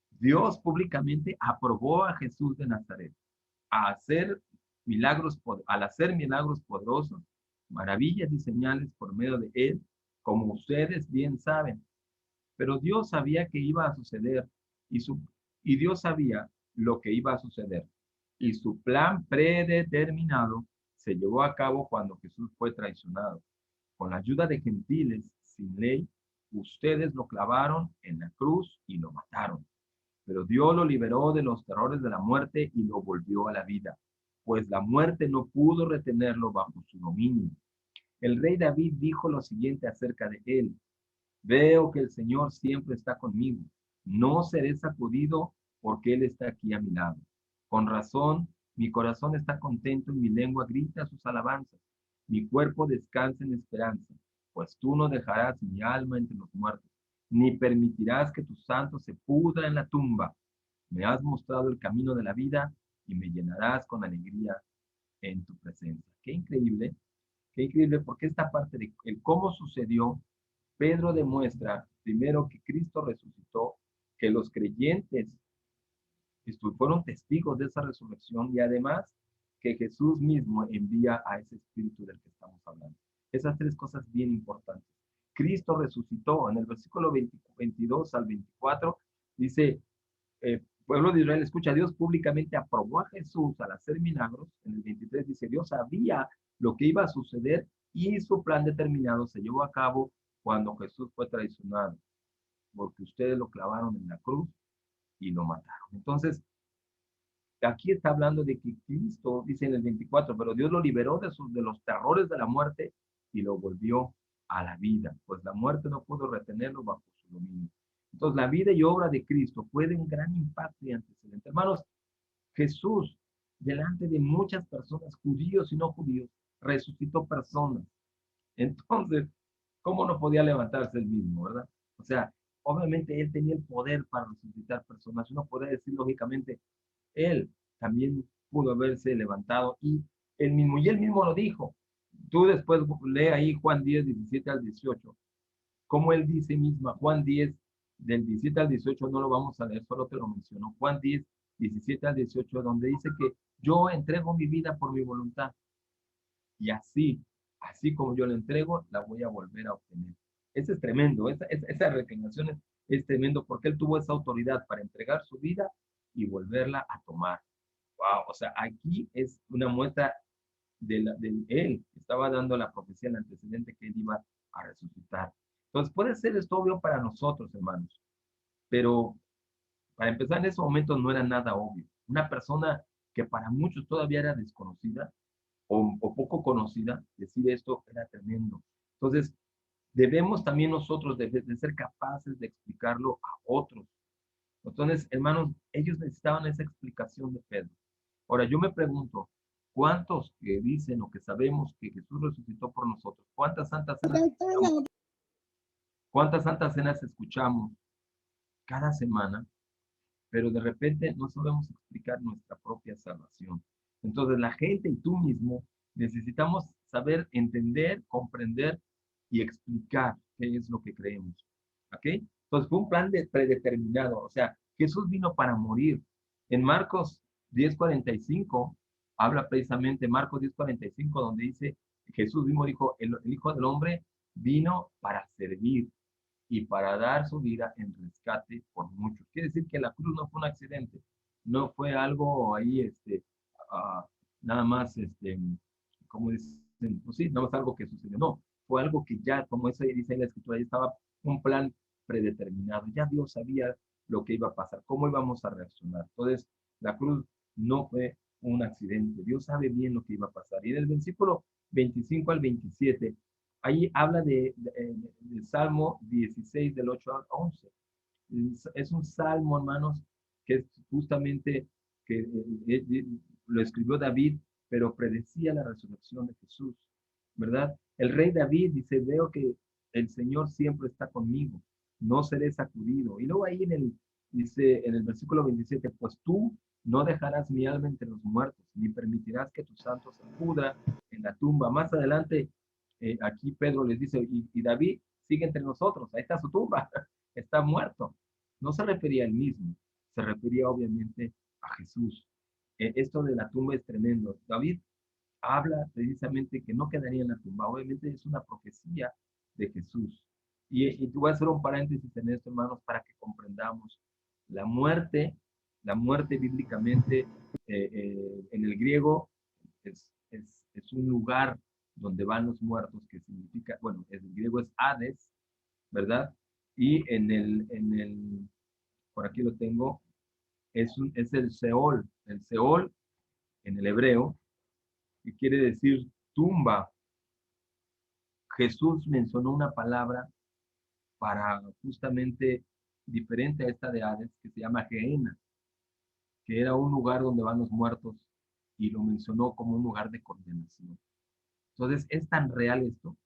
Dios públicamente aprobó a Jesús de Nazaret al hacer milagros poderosos, maravillas y señales por medio de él, como ustedes bien saben. Pero Dios sabía que iba a suceder y Dios sabía lo que iba a suceder. Y su plan predeterminado se llevó a cabo cuando Jesús fue traicionado. Con la ayuda de gentiles sin ley, ustedes lo clavaron en la cruz y lo mataron. Pero Dios lo liberó de los terrores de la muerte y lo volvió a la vida, pues la muerte no pudo retenerlo bajo su dominio. El rey David dijo lo siguiente acerca de él: veo que el Señor siempre está conmigo. No seré sacudido porque Él está aquí a mi lado. Con razón, mi corazón está contento y mi lengua grita sus alabanzas. Mi cuerpo descansa en esperanza, pues tú no dejarás mi alma entre los muertos, ni permitirás que tu santo se pudra en la tumba. Me has mostrado el camino de la vida y me llenarás con alegría en tu presencia. Qué increíble, porque esta parte de el cómo sucedió, Pedro demuestra primero que Cristo resucitó, que los creyentes fueron testigos de esa resurrección y además que Jesús mismo envía a ese espíritu del que estamos hablando. Esas tres cosas bien importantes. Cristo resucitó. En el versículo 22 al 24 dice, pueblo de Israel, escucha, Dios públicamente aprobó a Jesús al hacer milagros. En el 23 dice, Dios sabía lo que iba a suceder y su plan determinado se llevó a cabo cuando Jesús fue traicionado, porque ustedes lo clavaron en la cruz y lo mataron. Entonces, aquí está hablando de que Cristo, dice en el 24, pero Dios lo liberó de los terrores de la muerte y lo volvió a la vida, pues la muerte no pudo retenerlo bajo su dominio. Entonces, la vida y obra de Cristo fue de un gran impacto y antecedente. Hermanos, Jesús, delante de muchas personas, judíos y no judíos, resucitó personas. Entonces, ¿cómo no podía levantarse él mismo, verdad? O sea, obviamente él tenía el poder para resucitar personas. Uno podría decir, lógicamente, él también pudo haberse levantado y él mismo lo dijo. Tú después lee ahí Juan 10, 17 al 18, como él dice misma, Juan 10, del 17 al 18 no lo vamos a leer, solo te lo menciono. Juan 10, 17 al 18, donde dice que yo entrego mi vida por mi voluntad y así como yo la entrego, la voy a volver a obtener. Eso es tremendo, esa reclamación es tremendo porque él tuvo esa autoridad para entregar su vida y volverla a tomar. Wow, o sea, aquí es una muestra de él, estaba dando la profecía, el antecedente que él iba a resucitar. Entonces puede ser esto obvio para nosotros, hermanos, pero para empezar en ese momento no era nada obvio. Una persona que para muchos todavía era desconocida o poco conocida, decir esto era tremendo. Entonces, debemos también nosotros de ser capaces de explicarlo a otros. Entonces, hermanos, ellos necesitaban esa explicación de Pedro. Ahora, yo me pregunto, ¿cuántos que dicen o que sabemos que Jesús resucitó por nosotros? ¿Cuántas santas cenas escuchamos cada semana? Pero de repente no sabemos explicar nuestra propia salvación. Entonces, la gente y tú mismo necesitamos saber entender, comprender y explicar qué es lo que creemos. ¿Ok? Entonces, fue un plan predeterminado. O sea, Jesús vino para morir. En Marcos 10:45, habla precisamente Marcos 10:45, donde dice, Jesús mismo dijo, el Hijo del Hombre vino para servir y para dar su vida en rescate por muchos. Quiere decir que la cruz no fue un accidente, no fue algo ahí, ah, nada más, como dicen, pues sí, nada más algo que sucedió, no, fue algo que ya, como eso dice en la escritura, ya estaba un plan predeterminado, ya Dios sabía lo que iba a pasar, cómo íbamos a reaccionar. Entonces, la cruz no fue un accidente, Dios sabe bien lo que iba a pasar. Y en el versículo 25 al 27, ahí habla del Salmo 16, del 8 al 11. Es un salmo, hermanos, que es justamente que lo escribió David, pero predecía la resurrección de Jesús, ¿verdad? El rey David dice, veo que el Señor siempre está conmigo, no seré sacudido. Y luego ahí dice en el versículo 27, pues tú no dejarás mi alma entre los muertos, ni permitirás que tu santo se pudra en la tumba. Más adelante, aquí Pedro les dice, y David sigue entre nosotros, ahí está su tumba, está muerto. No se refería a él mismo, se refería obviamente a Jesús. Esto de la tumba es tremendo. David habla precisamente que no quedaría en la tumba. Obviamente es una profecía de Jesús. Y tú voy a hacer un paréntesis en esto, hermanos, para que comprendamos la muerte bíblicamente en el griego es un lugar donde van los muertos, que significa, bueno, en el griego es Hades, ¿verdad? Y por aquí lo tengo, es el Seol en el hebreo, que quiere decir tumba. Jesús mencionó una palabra para justamente diferente a esta de Hades, que se llama Gehenna, que era un lugar donde van los muertos, y lo mencionó como un lugar de condenación. Entonces, es tan real esto,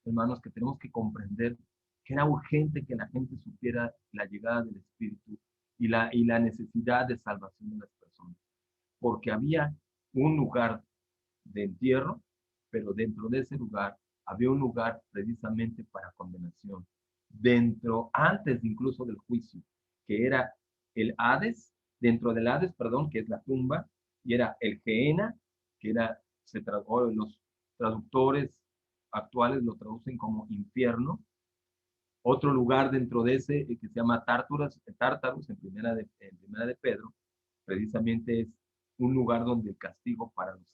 hermanos, que tenemos que comprender que era urgente que la gente supiera la llegada del Espíritu y la necesidad de salvación de las personas, porque había un lugar de entierro, pero dentro de ese lugar había un lugar precisamente para condenación, antes incluso del juicio, que era el Hades, dentro del Hades, perdón, que es la tumba, y era el Gehenna, que era, los traductores actuales lo traducen como infierno. Otro lugar dentro de ese que se llama Tártaros en primera de Pedro, precisamente es un lugar donde el castigo para los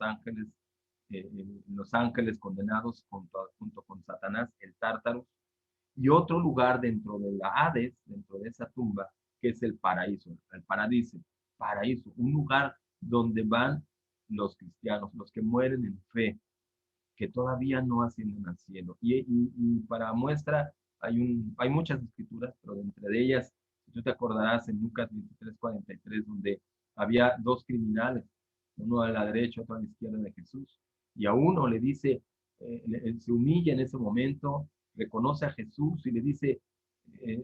ángeles condenados junto con Satanás, el Tártaro, y otro lugar dentro de la Hades, dentro de esa tumba, que es el paraíso, paraíso, un lugar donde van los cristianos, los que mueren en fe, que todavía no ascienden al cielo. Y para muestra, hay muchas escrituras, pero entre de ellas, si tú te acordarás en Lucas 23:43, donde había dos criminales, uno a la derecha, otro a la izquierda de Jesús, y a uno le dice, él se humilla en ese momento, reconoce a Jesús y le dice,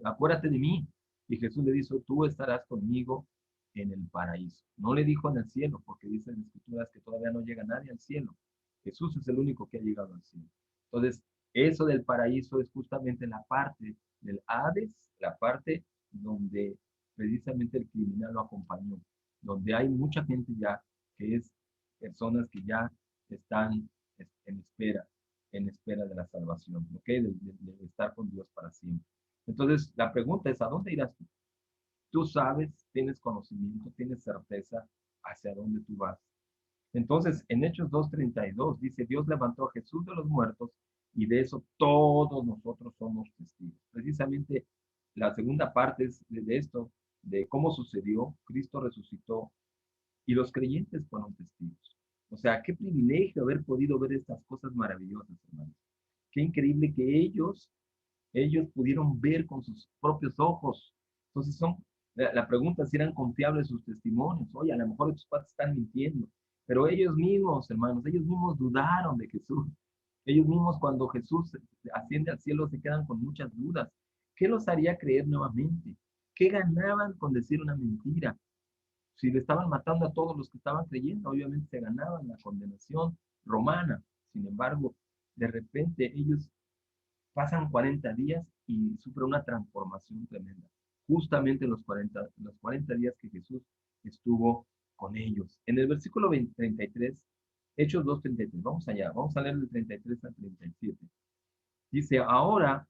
acuérdate de mí. Y Jesús le dice, tú estarás conmigo en el paraíso. No le dijo en el cielo, porque dicen las escrituras que todavía no llega nadie al cielo. Jesús es el único que ha llegado al cielo. Entonces, eso del paraíso es justamente la parte del Hades, la parte donde precisamente el criminal lo acompañó, donde hay mucha gente ya que es personas que ya están en espera de la salvación, ¿ok? De estar con Dios para siempre. Entonces, la pregunta es, ¿a dónde irás tú? Tú sabes, tienes conocimiento, tienes certeza hacia dónde tú vas. Entonces, en Hechos 2:32 dice, Dios levantó a Jesús de los muertos y de eso todos nosotros somos testigos. Precisamente la segunda parte es de esto, de cómo sucedió, Cristo resucitó y los creyentes fueron testigos. O sea, qué privilegio haber podido ver estas cosas maravillosas, hermanos. Qué increíble que ellos pudieron ver con sus propios ojos. Entonces la pregunta es si eran confiables sus testimonios. Oye, a lo mejor estos padres están mintiendo, pero ellos mismos, hermanos, ellos mismos dudaron de Jesús. Ellos mismos cuando Jesús asciende al cielo se quedan con muchas dudas. ¿Qué los haría creer nuevamente? ¿Qué ganaban con decir una mentira? Si le estaban matando a todos los que estaban creyendo, obviamente se ganaban la condenación romana. Sin embargo, de repente ellos pasan 40 días y sufren una transformación tremenda. Justamente los 40 días que Jesús estuvo con ellos. En el versículo 33, Hechos 2:33, vamos allá, vamos a leer del 33 al 37. Dice, ahora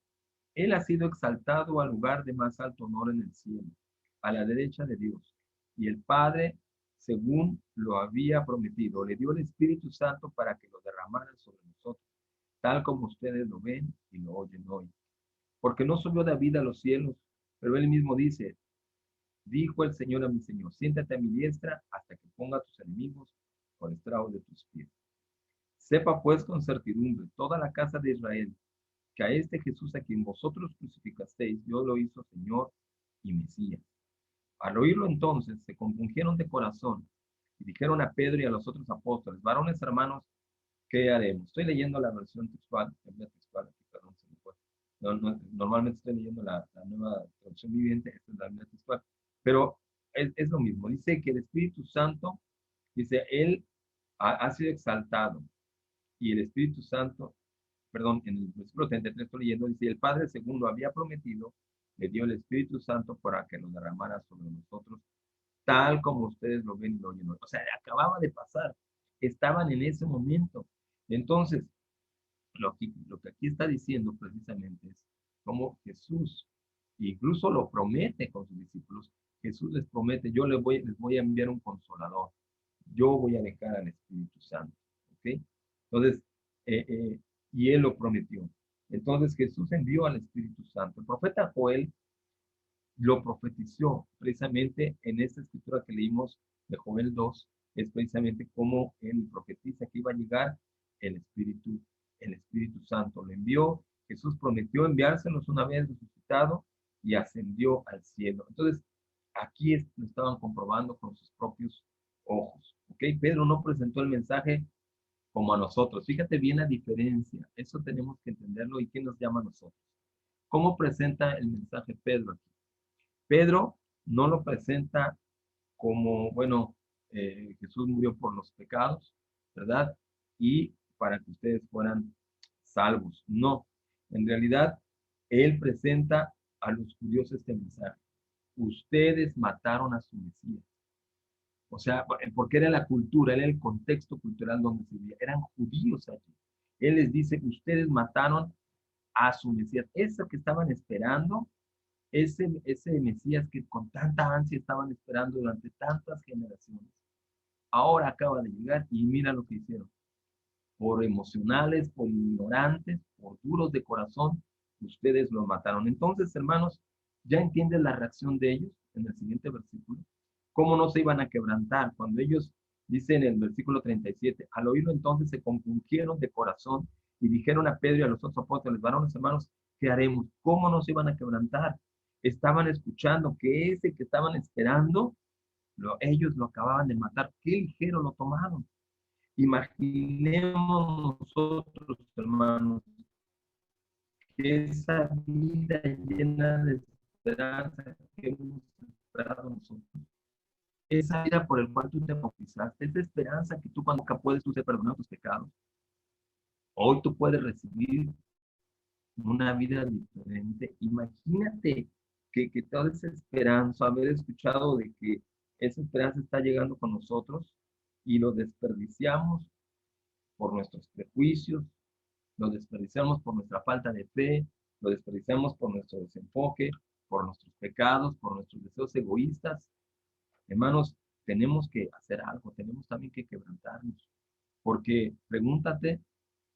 Él ha sido exaltado al lugar de más alto honor en el cielo, a la derecha de Dios. Y el Padre, según lo había prometido, le dio el Espíritu Santo para que lo derramara sobre nosotros, tal como ustedes lo ven y lo oyen hoy. Porque no subió David a los cielos, pero él mismo dice, dijo el Señor a mi Señor, siéntate a mi diestra hasta que ponga a tus enemigos por estrado de tus pies. Sepa pues con certidumbre toda la casa de Israel, que a este Jesús a quien vosotros crucificasteis, Dios lo hizo Señor y Mesías. Al oírlo entonces, se compungieron de corazón y dijeron a Pedro y a los otros apóstoles, varones hermanos, ¿qué haremos? Estoy leyendo la versión textual, aquí, perdón, se me fue. Normalmente estoy leyendo la nueva traducción viviente, esta es la Biblia textual, pero es lo mismo. Dice que el Espíritu Santo, dice, Él ha sido exaltado y el Espíritu Santo, perdón, en el versículo 33 estoy leyendo, dice, el Padre, según lo había prometido, le dio el Espíritu Santo para que lo derramara sobre nosotros, tal como ustedes lo ven y lo oyen. O sea, acababa de pasar, estaban en ese momento. Entonces, lo que aquí está diciendo precisamente es cómo Jesús, incluso lo promete con sus discípulos, Jesús les promete, yo les voy a enviar un consolador, yo voy a dejar al Espíritu Santo, ¿ok? Entonces, y Él lo prometió. Entonces Jesús envió al Espíritu Santo. El profeta Joel lo profetizó precisamente en esta escritura que leímos de Joel 2, es precisamente como él profetiza que iba a llegar el Espíritu Santo. Lo envió, Jesús prometió enviárselos una vez resucitado y ascendió al cielo. Entonces, aquí lo estaban comprobando con sus propios ojos. ¿Ok? Pedro no presentó el mensaje como a nosotros. Fíjate bien la diferencia. Eso tenemos que entenderlo. ¿Y qué nos llama a nosotros? ¿Cómo presenta el mensaje Pedro aquí? Pedro no lo presenta como, bueno, Jesús murió por los pecados, ¿verdad? Y para que ustedes fueran salvos. No, en realidad, él presenta a los judíos este mensaje. Ustedes mataron a su Mesías. O sea, porque era la cultura, era el contexto cultural donde se vivía. Eran judíos allí. Él les dice, ustedes mataron a su Mesías. Eso que estaban esperando, ese Mesías que con tanta ansia estaban esperando durante tantas generaciones, ahora acaba de llegar y mira lo que hicieron. Por emocionales, por ignorantes, por duros de corazón, ustedes lo mataron. Entonces, hermanos, ya entienden la reacción de ellos en el siguiente versículo. ¿Cómo no se iban a quebrantar? Cuando ellos dicen en el versículo 37, al oírlo entonces se compungieron de corazón y dijeron a Pedro y a los otros apóstoles, varones hermanos, ¿qué haremos? ¿Cómo no se iban a quebrantar? Estaban escuchando que ese que estaban esperando, ellos lo acababan de matar. Qué ligero lo tomaron. Imaginemos nosotros, hermanos, que esa vida llena de esperanza que hemos esperado nosotros, esa vida por el cual tú te bautizaste, esa esperanza que tú cuando puedes tú ser perdonado tus pecados, hoy tú puedes recibir una vida diferente. Imagínate que toda esa esperanza, haber escuchado de que esa esperanza está llegando con nosotros y lo desperdiciamos por nuestros prejuicios, lo desperdiciamos por nuestra falta de fe, lo desperdiciamos por nuestro desenfoque, por nuestros pecados, por nuestros deseos egoístas. Hermanos, tenemos que hacer algo, tenemos también que quebrantarnos, porque pregúntate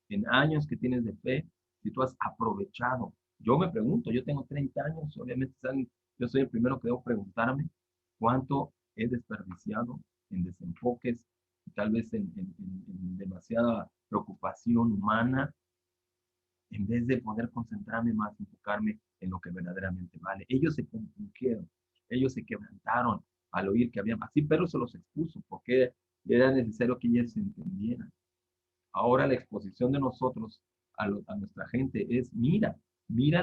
en años que tienes de fe, si tú has aprovechado. Yo me pregunto, yo tengo 30 años, obviamente yo soy el primero que debo preguntarme cuánto he desperdiciado en desenfoques, tal vez en demasiada preocupación humana, en vez de poder concentrarme más, enfocarme en lo que verdaderamente vale. Ellos se compungieron, ellos se quebrantaron al oír que había, así Pedro se los expuso, porque era necesario que ellos se entendieran. Ahora la exposición de nosotros a nuestra gente es, mira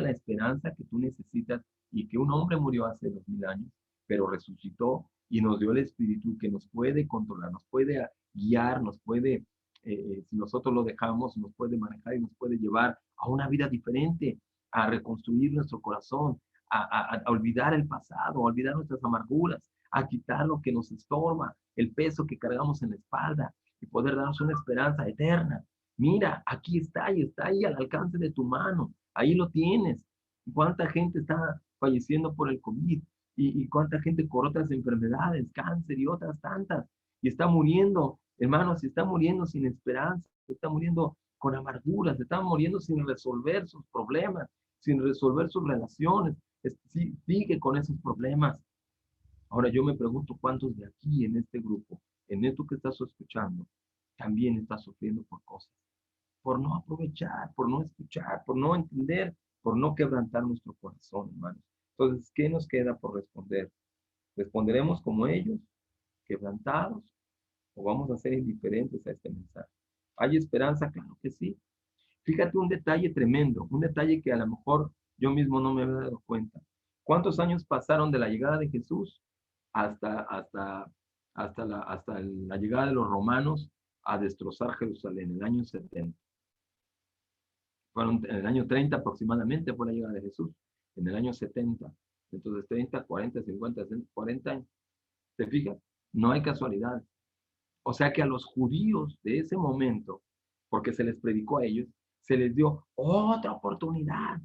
la esperanza que tú necesitas y que un hombre murió hace 2000 años, pero resucitó y nos dio el Espíritu que nos puede controlar, nos puede guiar, nos puede, si nosotros lo dejamos, nos puede manejar y nos puede llevar a una vida diferente, a reconstruir nuestro corazón, a olvidar el pasado, a olvidar nuestras amarguras, a quitar lo que nos estorba, el peso que cargamos en la espalda y poder darnos una esperanza eterna. Mira, aquí está y está ahí al alcance de tu mano. Ahí lo tienes. ¿Cuánta gente está falleciendo por el COVID? ¿Y cuánta gente por otras enfermedades, cáncer y otras tantas? Y está muriendo, hermanos, y está muriendo sin esperanza, está muriendo con amarguras, está muriendo sin resolver sus problemas, sin resolver sus relaciones. Sigue con esos problemas. Ahora yo me pregunto cuántos de aquí en este grupo, en esto que estás escuchando, también estás sufriendo por cosas, por no aprovechar, por no escuchar, por no entender, por no quebrantar nuestro corazón, hermanos. Entonces, ¿qué nos queda por responder? ¿Responderemos como ellos, quebrantados, o vamos a ser indiferentes a este mensaje? ¿Hay esperanza? Claro que sí. Fíjate un detalle tremendo, un detalle que a lo mejor yo mismo no me había dado cuenta. ¿Cuántos años pasaron de la llegada de Jesús hasta la llegada de los romanos a destrozar Jerusalén, en el año 70? Fueron en el año 30 aproximadamente fue la llegada de Jesús, en el año 70. Entonces 30, 40, 50, 40 años. ¿Te fijas? No hay casualidad. O sea que a los judíos de ese momento, porque se les predicó a ellos, se les dio otra oportunidad.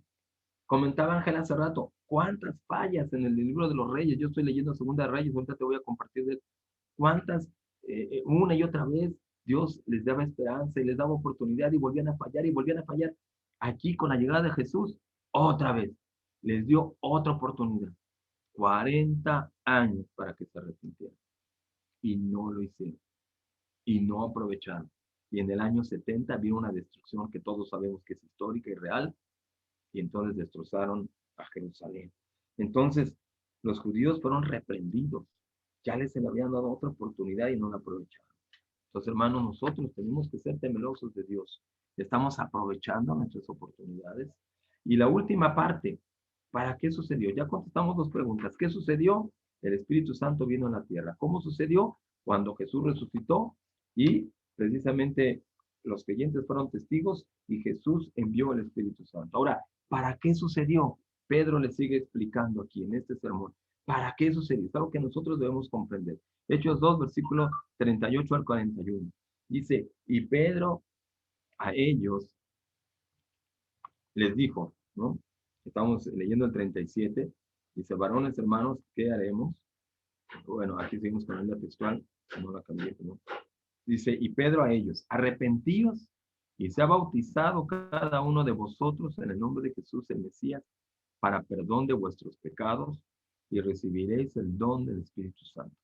Comentaba Ángel hace rato, cuántas fallas en el libro de los Reyes. Yo estoy leyendo Segunda de Reyes, ahorita te voy a compartir de cuántas, una y otra vez, Dios les daba esperanza y les daba oportunidad y volvían a fallar y volvían a fallar. Aquí con la llegada de Jesús, otra vez, les dio otra oportunidad. 40 años para que se arrepintieran. Y no lo hicieron. Y no aprovecharon. Y en el año 70 vino una destrucción que todos sabemos que es histórica y real. Y entonces destrozaron a Jerusalén. Entonces, los judíos fueron reprendidos. Ya les se le habían dado otra oportunidad y no la aprovecharon. Entonces, hermanos, nosotros tenemos que ser temerosos de Dios. Estamos aprovechando nuestras oportunidades. Y la última parte, ¿para qué sucedió? Ya contestamos dos preguntas. ¿Qué sucedió? El Espíritu Santo vino a la tierra. ¿Cómo sucedió? Cuando Jesús resucitó y precisamente los creyentes fueron testigos y Jesús envió el Espíritu Santo. Ahora, ¿para qué sucedió? Pedro le sigue explicando aquí en este sermón. ¿Para qué sucedió? Es algo que nosotros debemos comprender. Hechos 2, versículo 38 al 41. Dice, y Pedro a ellos les dijo, ¿no? Estamos leyendo el 37. Dice, varones hermanos, ¿qué haremos? Bueno, aquí seguimos con la textual. No la cambié, ¿no? Dice, y Pedro a ellos, arrepentíos y sea bautizado cada uno de vosotros en el nombre de Jesús el Mesías para perdón de vuestros pecados y recibiréis el don del Espíritu Santo.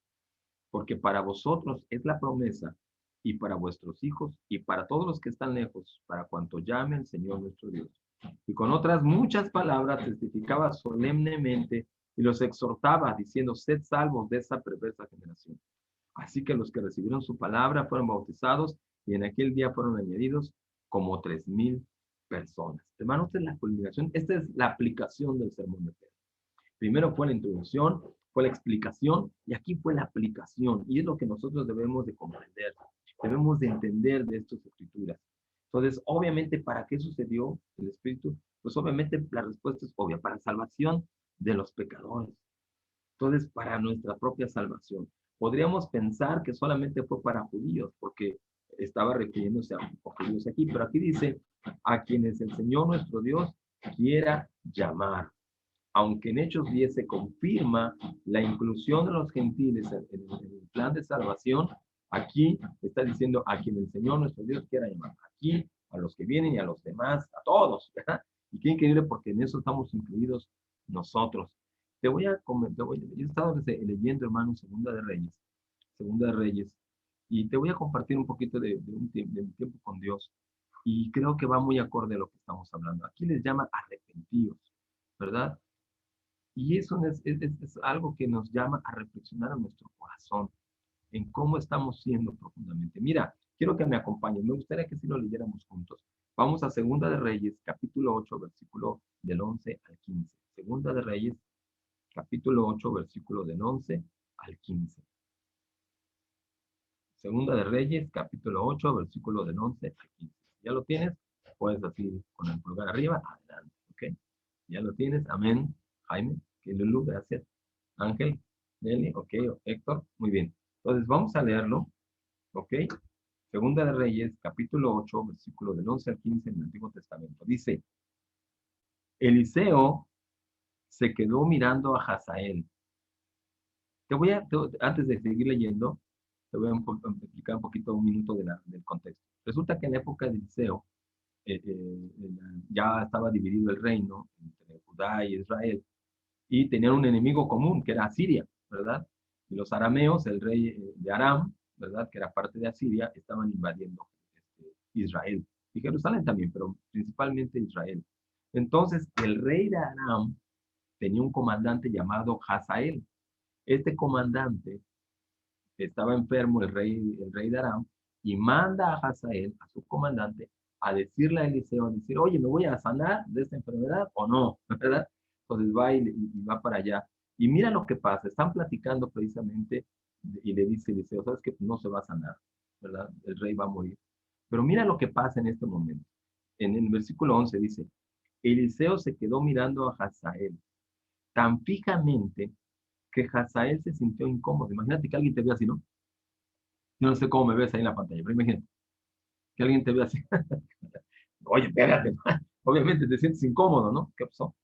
Porque para vosotros es la promesa y para vuestros hijos y para todos los que están lejos, para cuanto llame el Señor nuestro Dios. Y con otras muchas palabras testificaba solemnemente y los exhortaba diciendo, sed salvos de esa perversa generación. Así que los que recibieron su palabra fueron bautizados y en aquel día fueron añadidos como 3,000 personas. Hermanos, esta es la culminación, esta es la aplicación del sermón de Pedro. Primero fue la introducción, fue la explicación y aquí fue la aplicación. Y es lo que nosotros debemos de comprender, debemos de entender de estas escrituras. Entonces, obviamente, ¿para qué sucedió el Espíritu? Pues obviamente la respuesta es obvia, para salvación de los pecadores. Entonces, para nuestra propia salvación. Podríamos pensar que solamente fue para judíos, porque estaba refiriéndose a judíos aquí, pero aquí dice, a quienes el Señor nuestro Dios quiera llamar. Aunque en Hechos 10 se confirma la inclusión de los gentiles en el plan de salvación, aquí está diciendo a quien el Señor nuestro Dios quiera llamar. Aquí, a los que vienen y a los demás, a todos, ¿verdad? Y qué increíble porque en eso estamos incluidos nosotros. Te voy a comentar, yo he estado leyendo, hermano, Segunda de Reyes, y te voy a compartir un poquito de mi tiempo con Dios, y creo que va muy acorde a lo que estamos hablando. Aquí les llama arrepentidos, ¿verdad? Y eso es algo que nos llama a reflexionar en nuestro corazón, en cómo estamos siendo profundamente. Mira, quiero que me acompañen. Me gustaría que si lo leyéramos juntos. Vamos a Segunda de Reyes, capítulo 8, versículo del 11 al 15. Segunda de Reyes, capítulo 8, versículo del 11 al 15. Segunda de Reyes, capítulo 8, versículo del 11 al 15. ¿Ya lo tienes? Puedes así con el pulgar arriba, adelante, ¿ok? ¿Ya lo tienes? Amén. Jaime, que Lulu, gracias. Ángel, Nelly, ok, Héctor, muy bien. Entonces vamos a leerlo, ¿ok? Segunda de Reyes, capítulo 8, versículo del 11 al 15 en el Antiguo Testamento. Dice, Eliseo se quedó mirando a Hazael. Antes de seguir leyendo, te voy a explicar un poquito, un minuto del contexto. Resulta que en la época de Eliseo, ya estaba dividido el reino entre Judá y Israel, y tenían un enemigo común, que era Asiria, ¿verdad? Y los arameos, el rey de Aram, ¿verdad? Que era parte de Asiria, estaban invadiendo Israel. Y Jerusalén también, pero principalmente Israel. Entonces, el rey de Aram tenía un comandante llamado Hazael. Este comandante estaba enfermo, el rey de Aram, y manda a Hazael, a su comandante, a decirle a Eliseo, oye, ¿me voy a sanar de esta enfermedad o no? ¿Verdad? Entonces va y va para allá. Y mira lo que pasa, están platicando precisamente y le dice Eliseo, sabes que no se va a sanar, ¿verdad? El rey va a morir. Pero mira lo que pasa en este momento. En el versículo 11 dice, Eliseo se quedó mirando a Hazael tan fijamente que Hazael se sintió incómodo. Imagínate que alguien te ve así, ¿no? Yo no sé cómo me ves ahí en la pantalla, pero imagínate que alguien te ve así. Oye, espérate. Obviamente te sientes incómodo, ¿no? ¿Qué pasó?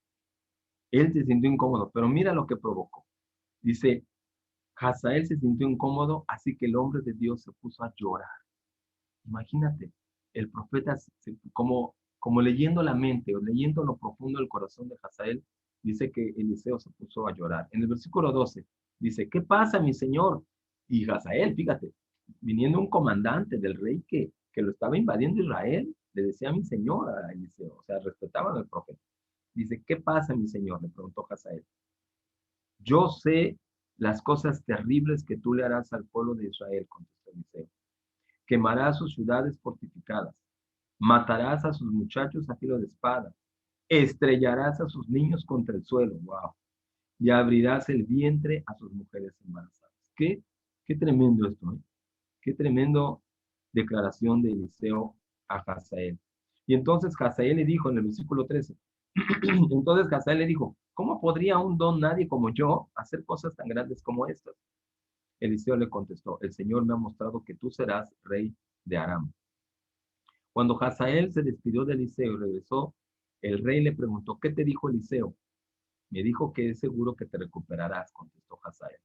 Él se sintió incómodo, pero mira lo que provocó. Dice, Hazael se sintió incómodo, así que el hombre de Dios se puso a llorar. Imagínate, el profeta, como leyendo la mente o leyendo lo profundo del corazón de Hazael, dice que Eliseo se puso a llorar. En el versículo 12 dice, ¿qué pasa, mi señor? Y Hazael, fíjate, viniendo un comandante del rey que lo estaba invadiendo Israel, le decía mi señor a Eliseo, o sea, respetaban al profeta. Dice, ¿qué pasa, mi señor? Le preguntó Hazael. Yo sé las cosas terribles que tú le harás al pueblo de Israel, contestó Eliseo. Quemarás sus ciudades fortificadas, matarás a sus muchachos a filo de espada, estrellarás a sus niños contra el suelo, wow, y abrirás el vientre a sus mujeres embarazadas. Qué tremendo esto, ¿eh? Qué tremendo declaración de Eliseo a Hazael. Y entonces Hazael le dijo en el versículo 13, entonces Hazael le dijo, ¿cómo podría un don nadie como yo hacer cosas tan grandes como estas? Eliseo le contestó, el Señor me ha mostrado que tú serás rey de Aram. Cuando Hazael se despidió de Eliseo y regresó, el rey le preguntó, ¿qué te dijo Eliseo? Me dijo que es seguro que te recuperarás, contestó Hazael.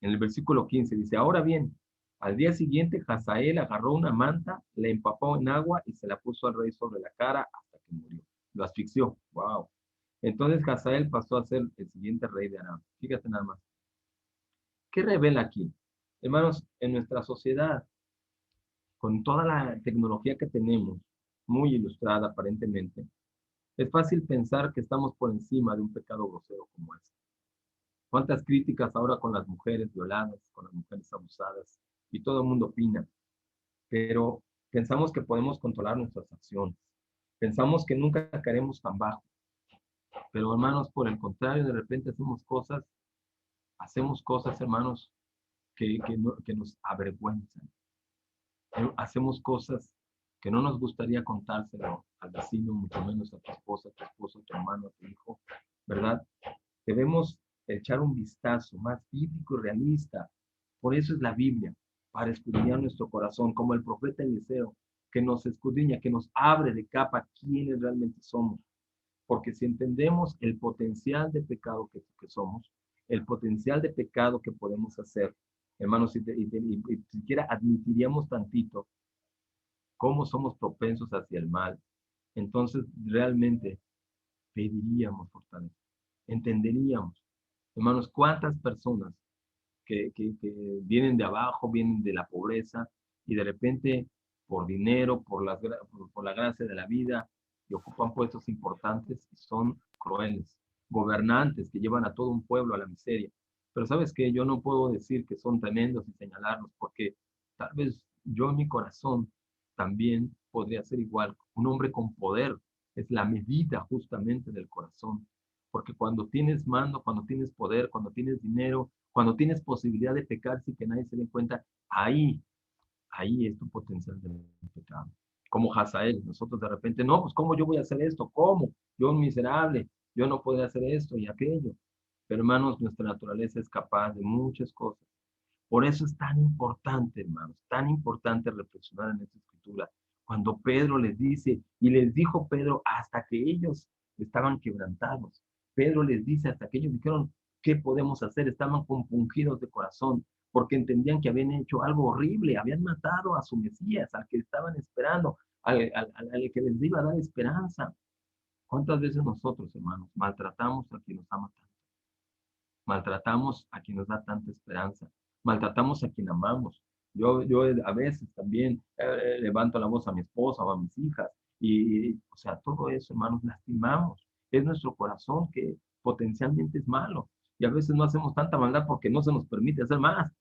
En el versículo 15 dice, ahora bien, al día siguiente Hazael agarró una manta, la empapó en agua y se la puso al rey sobre la cara hasta que murió. Lo asfixió. Wow. Entonces Hazael pasó a ser el siguiente rey de Aram. Fíjate nada más. ¿Qué revela aquí? Hermanos, en nuestra sociedad, con toda la tecnología que tenemos, muy ilustrada aparentemente, es fácil pensar que estamos por encima de un pecado grosero como este. ¿Cuántas críticas ahora con las mujeres violadas, con las mujeres abusadas? Y todo el mundo opina. Pero pensamos que podemos controlar nuestras acciones. Pensamos que nunca caeremos tan bajo. Pero hermanos, por el contrario, de repente hacemos cosas, hermanos, que nos avergüenzan. Hacemos cosas que no nos gustaría contárselo al vecino, mucho menos a tu esposa, a tu esposo, a tu hermano, a tu hijo, ¿verdad? Debemos echar un vistazo más bíblico y realista. Por eso es la Biblia, para escudriñar nuestro corazón, como el profeta Eliseo. que nos escudriña, que nos abre de capa quiénes realmente somos. Porque si entendemos el potencial de pecado que somos, el potencial de pecado que podemos hacer, hermanos, y siquiera admitiríamos tantito cómo somos propensos hacia el mal, entonces realmente pediríamos fortaleza, entenderíamos. Hermanos, ¿cuántas personas que vienen de abajo, vienen de la pobreza y de repente por dinero, por la gracia de la vida, y ocupan puestos importantes y son crueles, gobernantes que llevan a todo un pueblo a la miseria? Pero sabes que yo no puedo decir que son tremendos y señalarlos, porque tal vez yo en mi corazón también podría ser igual. Un hombre con poder es la medida justamente del corazón, porque cuando tienes mando, cuando tienes poder, cuando tienes dinero, cuando tienes posibilidad de pecar sin que nadie se dé cuenta, ahí es tu potencial de pecado. Como Hazael, nosotros de repente, no, pues ¿cómo yo voy a hacer esto? ¿Cómo? Yo miserable, yo no podré hacer esto y aquello. Pero hermanos, nuestra naturaleza es capaz de muchas cosas. Por eso es tan importante, hermanos, tan importante reflexionar en esta escritura. Cuando Pedro les dice, y les dijo Pedro hasta que ellos estaban quebrantados. Pedro les dice hasta que ellos dijeron, ¿qué podemos hacer? Estaban compungidos de corazón, porque entendían que habían hecho algo horrible, habían matado a su Mesías, al que estaban esperando, al que les iba a dar esperanza. ¿Cuántas veces nosotros, hermanos, maltratamos a quien nos ama tanto? Maltratamos a quien nos da tanta esperanza, maltratamos a quien amamos. Yo a veces también levanto la voz a mi esposa o a mis hijas, o sea, todo eso, hermanos, lastimamos. Es nuestro corazón que potencialmente es malo, y a veces no hacemos tanta maldad porque no se nos permite hacer más,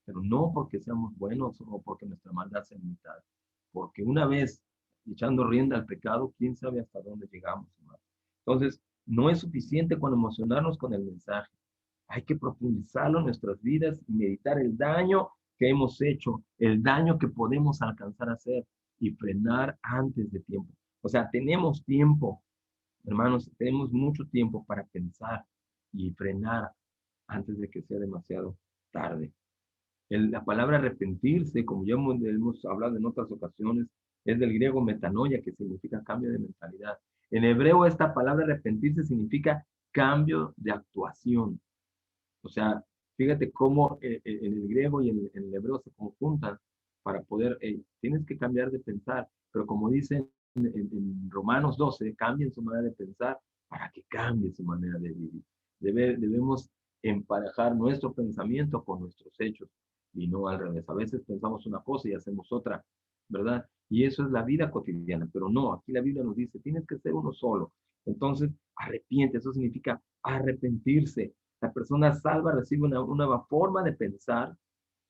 pero no porque seamos buenos o porque nuestra maldad sea limitada, porque una vez echando rienda al pecado, quién sabe hasta dónde llegamos, hermano. Entonces, no es suficiente con emocionarnos con el mensaje. Hay que profundizarlo en nuestras vidas y meditar el daño que hemos hecho, el daño que podemos alcanzar a hacer y frenar antes de tiempo. O sea, tenemos tiempo, hermanos, tenemos mucho tiempo para pensar y frenar antes de que sea demasiado tarde. La palabra arrepentirse, como ya hemos hablado en otras ocasiones, es del griego metanoia, que significa cambio de mentalidad. En hebreo, esta palabra arrepentirse significa cambio de actuación. O sea, fíjate cómo en el griego y en el hebreo se conjuntan para poder, tienes que cambiar de pensar, pero como dice en Romanos 12, cambien su manera de pensar para que cambie su manera de vivir. Debemos emparejar nuestro pensamiento con nuestros hechos y no al revés. A veces pensamos una cosa y hacemos otra, ¿verdad? Y eso es la vida cotidiana, pero no, aquí la Biblia nos dice, tienes que ser uno solo. Entonces, arrepiente, eso significa arrepentirse. La persona salva recibe una nueva forma de pensar,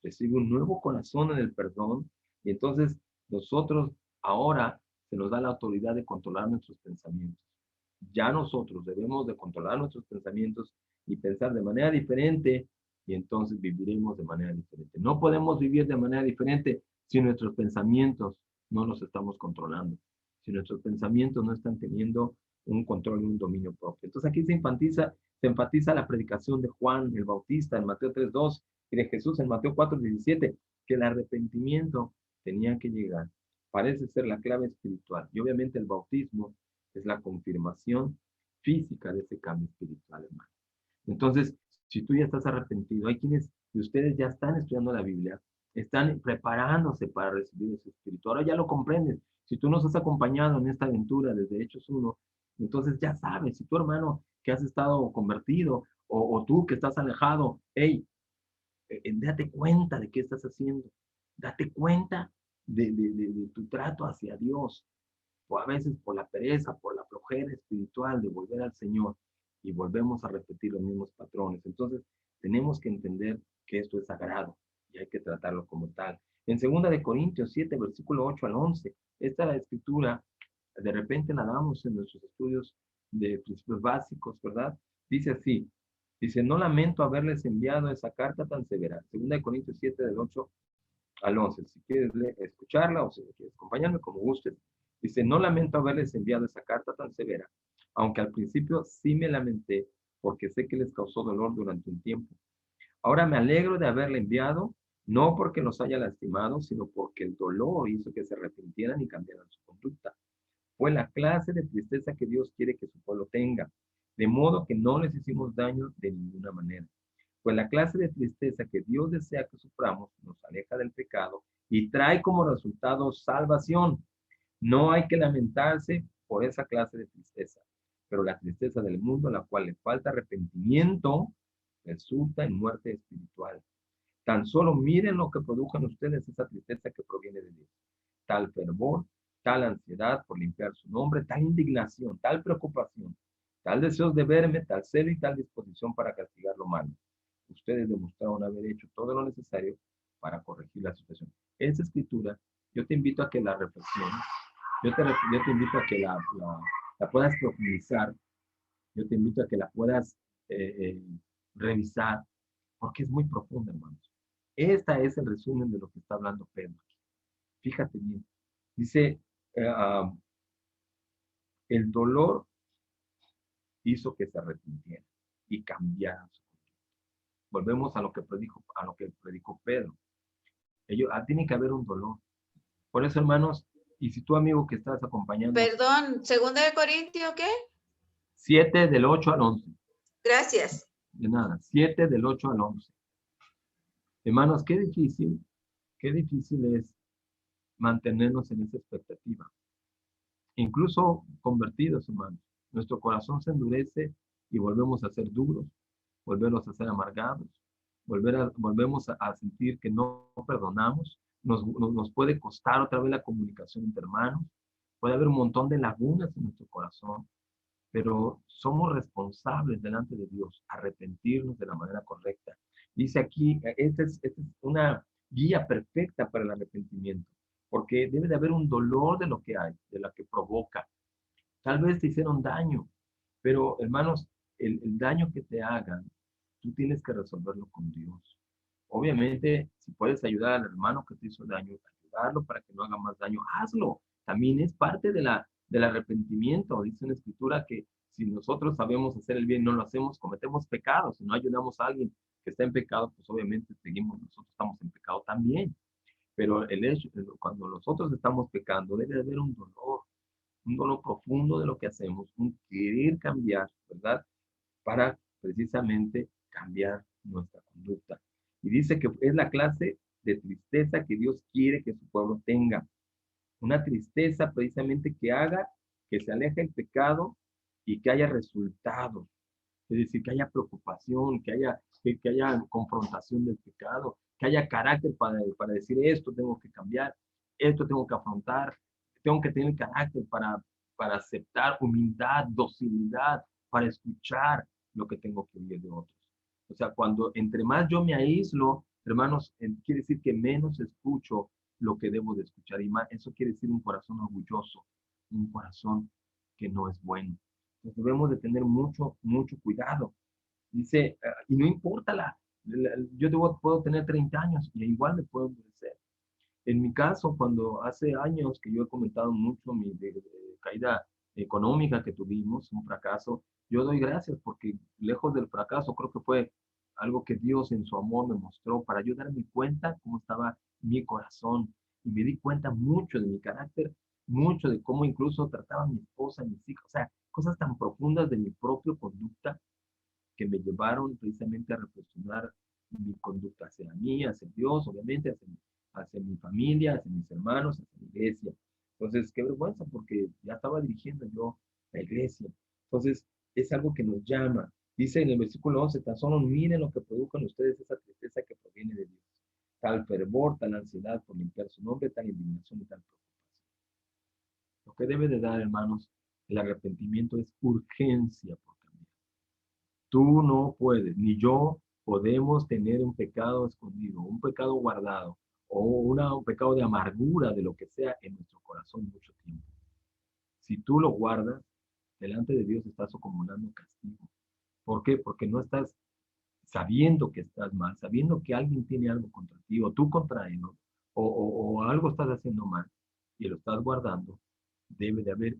recibe un nuevo corazón en el perdón, y entonces nosotros ahora se nos da la autoridad de controlar nuestros pensamientos. Ya nosotros debemos de controlar nuestros pensamientos y pensar de manera diferente, y entonces viviremos de manera diferente. No podemos vivir de manera diferente si nuestros pensamientos no los estamos controlando, si nuestros pensamientos no están teniendo un control y un dominio propio. Entonces aquí se enfatiza la predicación de Juan el Bautista en Mateo 3:2 y de Jesús en Mateo 4:17, que el arrepentimiento tenía que llegar. Parece ser la clave espiritual. Y obviamente el bautismo es la confirmación física de ese cambio espiritual, hermano. Entonces, si tú ya estás arrepentido, hay quienes de ustedes ya están estudiando la Biblia, están preparándose para recibir ese espíritu. Ahora ya lo comprendes. Si tú nos has acompañado en esta aventura desde Hechos 1, entonces ya sabes, si tu hermano que has estado convertido o tú que estás alejado, hey, date cuenta de qué estás haciendo. Date cuenta de tu trato hacia Dios. O a veces por la pereza, por la flojera espiritual de volver al Señor y volvemos a repetir los mismos patrones. Entonces, tenemos que entender que esto es sagrado y hay que tratarlo como tal. En 2 Corintios 7, versículo 8 al 11, esta escritura, de repente la damos en nuestros estudios de principios básicos, ¿verdad? Dice así, dice, no lamento haberles enviado esa carta tan severa. 2 Corintios 7, del 8 al 11. Si quieres escucharla o si quieres acompañarme, como gustes. Dice, no lamento haberles enviado esa carta tan severa, aunque al principio sí me lamenté, porque sé que les causó dolor durante un tiempo. Ahora me alegro de haberla enviado no porque los haya lastimado, sino porque el dolor hizo que se arrepintieran y cambiaran su conducta. Fue la clase de tristeza que Dios quiere que su pueblo tenga, de modo que no les hicimos daño de ninguna manera. Pues la clase de tristeza que Dios desea que suframos nos aleja del pecado y trae como resultado salvación. No hay que lamentarse por esa clase de tristeza, pero la tristeza del mundo, a la cual le falta arrepentimiento, resulta en muerte espiritual. Tan solo miren lo que produjo en ustedes esa tristeza que proviene de Dios. Tal fervor, tal ansiedad por limpiar su nombre, tal indignación, tal preocupación, tal deseos de verme, tal celo y tal disposición para castigar lo malo. Ustedes demostraron haber hecho todo lo necesario para corregir la situación. Esa escritura, yo te invito a que la reflexiones, yo te invito a que la puedas profundizar, yo te invito a que la puedas revisar, porque es muy profunda, hermanos. Este es el resumen de lo que está hablando Pedro. Fíjate bien. Dice, el dolor hizo que se arrepintiera y cambiara su conducta. Volvemos a lo que predicó Pedro. Tiene que haber un dolor. Por eso, hermanos, y si tú, amigo, que estás acompañando. Perdón, 2 de Corintios, ¿qué? 7 del 8 al 11. Gracias. De nada, 7 del 8 al 11. Hermanos, qué difícil es mantenernos en esa expectativa. Incluso convertidos, hermanos, nuestro corazón se endurece y volvemos a ser duros, volvemos a ser amargados, volvemos a sentir que no perdonamos, nos puede costar otra vez la comunicación entre hermanos, puede haber un montón de lagunas en nuestro corazón, pero somos responsables delante de Dios, arrepentirnos de la manera correcta. Dice aquí, esta es una guía perfecta para el arrepentimiento, porque debe de haber un dolor de lo que hay, de lo que provoca. Tal vez te hicieron daño, pero hermanos, el daño que te hagan, tú tienes que resolverlo con Dios. Obviamente, si puedes ayudar al hermano que te hizo daño, ayudarlo para que no haga más daño, hazlo. También es parte del arrepentimiento. Dice en la Escritura que si nosotros sabemos hacer el bien, no lo hacemos, cometemos pecados. Si no ayudamos a alguien que está en pecado, pues obviamente nosotros estamos en pecado también. Pero cuando nosotros estamos pecando, debe haber un dolor profundo de lo que hacemos, un querer cambiar, ¿verdad? Para precisamente cambiar nuestra conducta. Y dice que es la clase de tristeza que Dios quiere que su pueblo tenga. Una tristeza precisamente que haga que se aleje el pecado y que haya resultados. Es decir, que haya preocupación, que haya confrontación del pecado, que haya carácter para decir esto tengo que cambiar, esto tengo que afrontar, tengo que tener carácter para aceptar humildad, docilidad, para escuchar lo que tengo que oír de otros. O sea, entre más yo me aíslo, hermanos, quiere decir que menos escucho lo que debo de escuchar. Y más, eso quiere decir un corazón orgulloso, un corazón que no es bueno. Entonces debemos de tener mucho cuidado. Dice, y no importa puedo tener 30 años y igual me puedo endurecer. En mi caso, cuando hace años que yo he comentado mucho mi caída económica que tuvimos, un fracaso, yo doy gracias porque lejos del fracaso creo que fue algo que Dios en su amor me mostró para yo darme cuenta cómo estaba mi corazón y me di cuenta mucho de mi carácter, mucho de cómo incluso trataba a mi esposa, a mis hijos, o sea, cosas tan profundas de mi propia conducta que me llevaron precisamente a reflexionar mi conducta hacia mí, hacia Dios, obviamente, hacia mi familia, hacia mis hermanos, hacia mi iglesia. Entonces, qué vergüenza, porque ya estaba dirigiendo yo la iglesia. Entonces, es algo que nos llama. Dice en el versículo 11, tan solo miren lo que produjo en ustedes esa tristeza que proviene de Dios. Tal fervor, tal ansiedad por limpiar su nombre, tal indignación y tal preocupación. Lo que debe de dar, hermanos, el arrepentimiento es urgencia por cambiar. Tú no puedes, ni yo podemos tener un pecado escondido, un pecado guardado, o un pecado de amargura, de lo que sea, en nuestro corazón mucho tiempo. Si tú lo guardas, delante de Dios estás acumulando castigo. ¿Por qué? Porque no estás sabiendo que estás mal, sabiendo que alguien tiene algo contra ti, o tú contra él, ¿no? o algo estás haciendo mal, y lo estás guardando. Debe de haber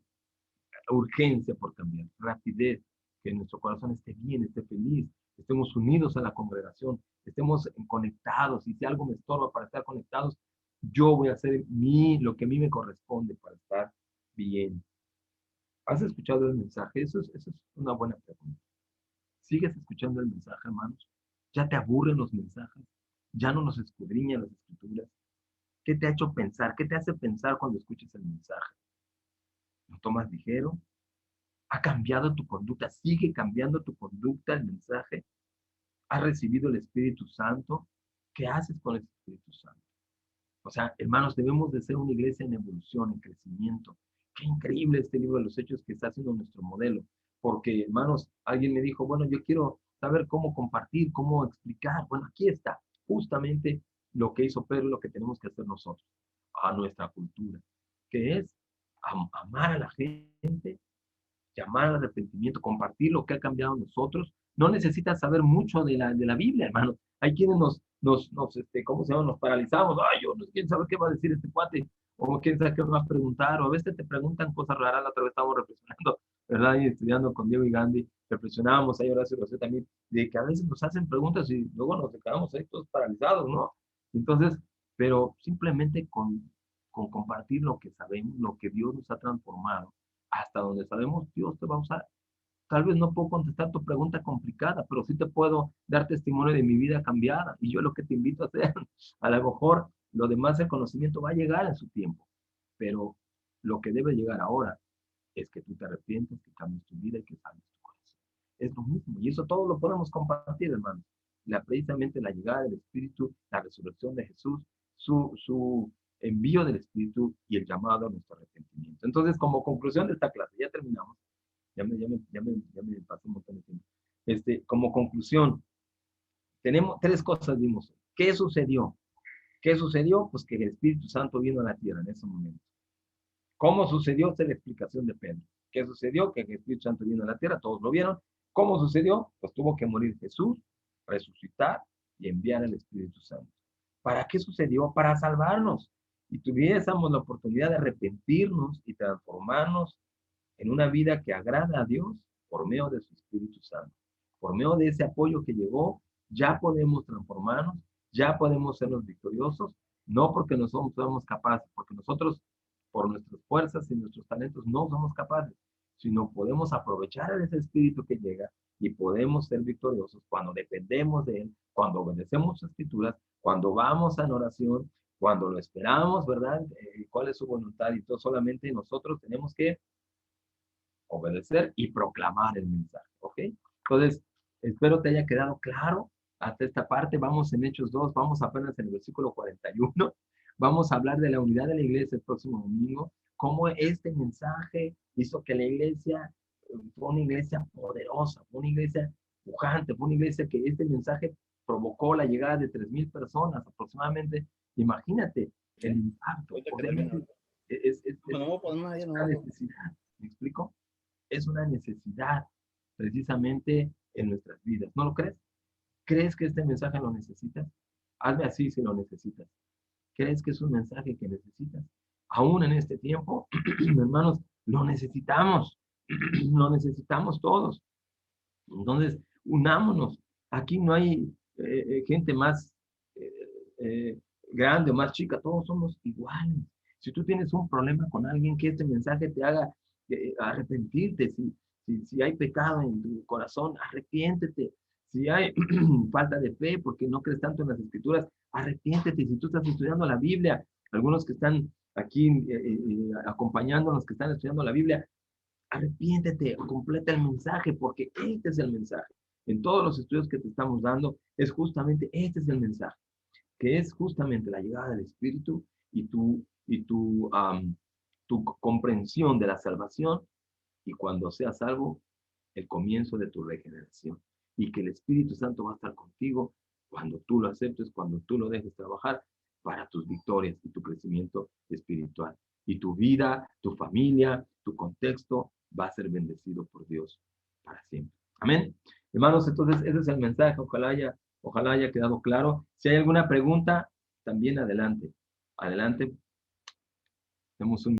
urgencia por cambiar, rapidez, que nuestro corazón esté bien, esté feliz, estemos unidos a la congregación, estemos conectados, y si algo me estorba para estar conectados, yo voy a hacer lo que a mí me corresponde para estar bien. ¿Has escuchado el mensaje? Eso es una buena pregunta. ¿Sigues escuchando el mensaje, hermanos? ¿Ya te aburren los mensajes? ¿Ya no nos escudriñan las escrituras? ¿Qué te ha hecho pensar? ¿Qué te hace pensar cuando escuchas el mensaje? ¿Lo tomas ligero? ¿Ha cambiado tu conducta? ¿Sigue cambiando tu conducta el mensaje? ¿Has recibido el Espíritu Santo? ¿Qué haces con el Espíritu Santo? O sea, hermanos, debemos de ser una iglesia en evolución, en crecimiento. Qué increíble este libro de los Hechos que está haciendo nuestro modelo. Porque, hermanos, alguien me dijo, bueno, yo quiero saber cómo compartir, cómo explicar. Bueno, aquí está justamente lo que hizo Pedro, lo que tenemos que hacer nosotros, a nuestra cultura, que es amar a la gente, llamar al arrepentimiento, compartir lo que ha cambiado en nosotros. No necesitas saber mucho de la Biblia, hermano. Hay quienes ¿cómo se llama? Nos paralizamos. Ay, yo no quién sabe qué va a decir este cuate, o quién sabe qué me va a preguntar, o a veces te preguntan cosas raras. La otra vez estábamos reflexionando, ¿verdad? Y estudiando con Diego y Gandhi, reflexionábamos ahí, Horacio Rosé también, de que a veces nos hacen preguntas y luego nos quedamos ahí todos paralizados, ¿no? Entonces, pero simplemente con compartir lo que sabemos, lo que Dios nos ha transformado, hasta donde sabemos, Dios te va a usar. Tal vez no puedo contestar tu pregunta complicada, pero sí te puedo dar testimonio de mi vida cambiada. Y yo lo que te invito a hacer, a lo mejor lo demás, el conocimiento va a llegar en su tiempo, pero lo que debe llegar ahora es que tú te arrepientes, que cambies tu vida y que salves tu corazón. Es lo mismo, y eso todo lo podemos compartir, hermanos. Precisamente la llegada del Espíritu, la resurrección de Jesús, su envío del Espíritu y el llamado a nuestro arrepentimiento. Entonces, como conclusión de esta clase, ya terminamos. Ya me pasó un montón de tiempo. Como conclusión, tenemos 3 cosas, vimos. ¿Qué sucedió? ¿Qué sucedió? Pues que el Espíritu Santo vino a la tierra en ese momento. ¿Cómo sucedió? Esta es la explicación de Pedro. ¿Qué sucedió? Que el Espíritu Santo vino a la tierra, todos lo vieron. ¿Cómo sucedió? Pues tuvo que morir Jesús, resucitar y enviar al Espíritu Santo. ¿Para qué sucedió? Para salvarnos. Y tuviésemos la oportunidad de arrepentirnos y transformarnos en una vida que agrada a Dios por medio de su Espíritu Santo. Por medio de ese apoyo que llegó, ya podemos transformarnos, ya podemos sernos victoriosos, no porque no somos capaces, porque nosotros, por nuestras fuerzas y nuestros talentos, no somos capaces, sino podemos aprovechar ese Espíritu que llega y podemos ser victoriosos cuando dependemos de Él, cuando obedecemos sus escrituras, cuando vamos en oración, cuando lo esperamos, ¿verdad? ¿Cuál es su voluntad? Y todo solamente nosotros tenemos que obedecer y proclamar el mensaje, ¿ok? Entonces, espero te haya quedado claro hasta esta parte. Vamos en Hechos 2, vamos apenas en el versículo 41. Vamos a hablar de la unidad de la iglesia el próximo domingo, cómo este mensaje hizo que la iglesia fue una iglesia poderosa, fue una iglesia pujante, fue una iglesia que este mensaje provocó la llegada de 3,000 personas aproximadamente. Imagínate el impacto. Es una necesidad. ¿Me explico? Es una necesidad precisamente en nuestras vidas. ¿No lo crees? ¿Crees que este mensaje lo necesitas? Hazme así si lo necesitas. ¿Crees que es un mensaje que necesitas? Aún en este tiempo, hermanos, lo necesitamos. Lo necesitamos todos. Entonces, unámonos. Aquí no hay gente más grande o más chica. Todos somos iguales. Si tú tienes un problema con alguien, que este mensaje te haga arrepentirte. Si hay pecado en tu corazón, arrepiéntete. Si hay falta de fe porque no crees tanto en las escrituras, arrepiéntete. Si tú estás estudiando la Biblia, algunos que están aquí acompañándonos, que están estudiando la Biblia, arrepiéntete, completa el mensaje, porque este es el mensaje. En todos los estudios que te estamos dando, es justamente este es el mensaje, que es justamente la llegada del Espíritu y tu comprensión de la salvación, y cuando seas salvo, el comienzo de tu regeneración. Y que el Espíritu Santo va a estar contigo cuando tú lo aceptes, cuando tú lo dejes trabajar para tus victorias y tu crecimiento espiritual. Y tu vida, tu familia, tu contexto va a ser bendecido por Dios para siempre. Amén. Hermanos, entonces ese es el mensaje. Ojalá haya quedado claro. Si hay alguna pregunta, también adelante. Adelante. Tenemos un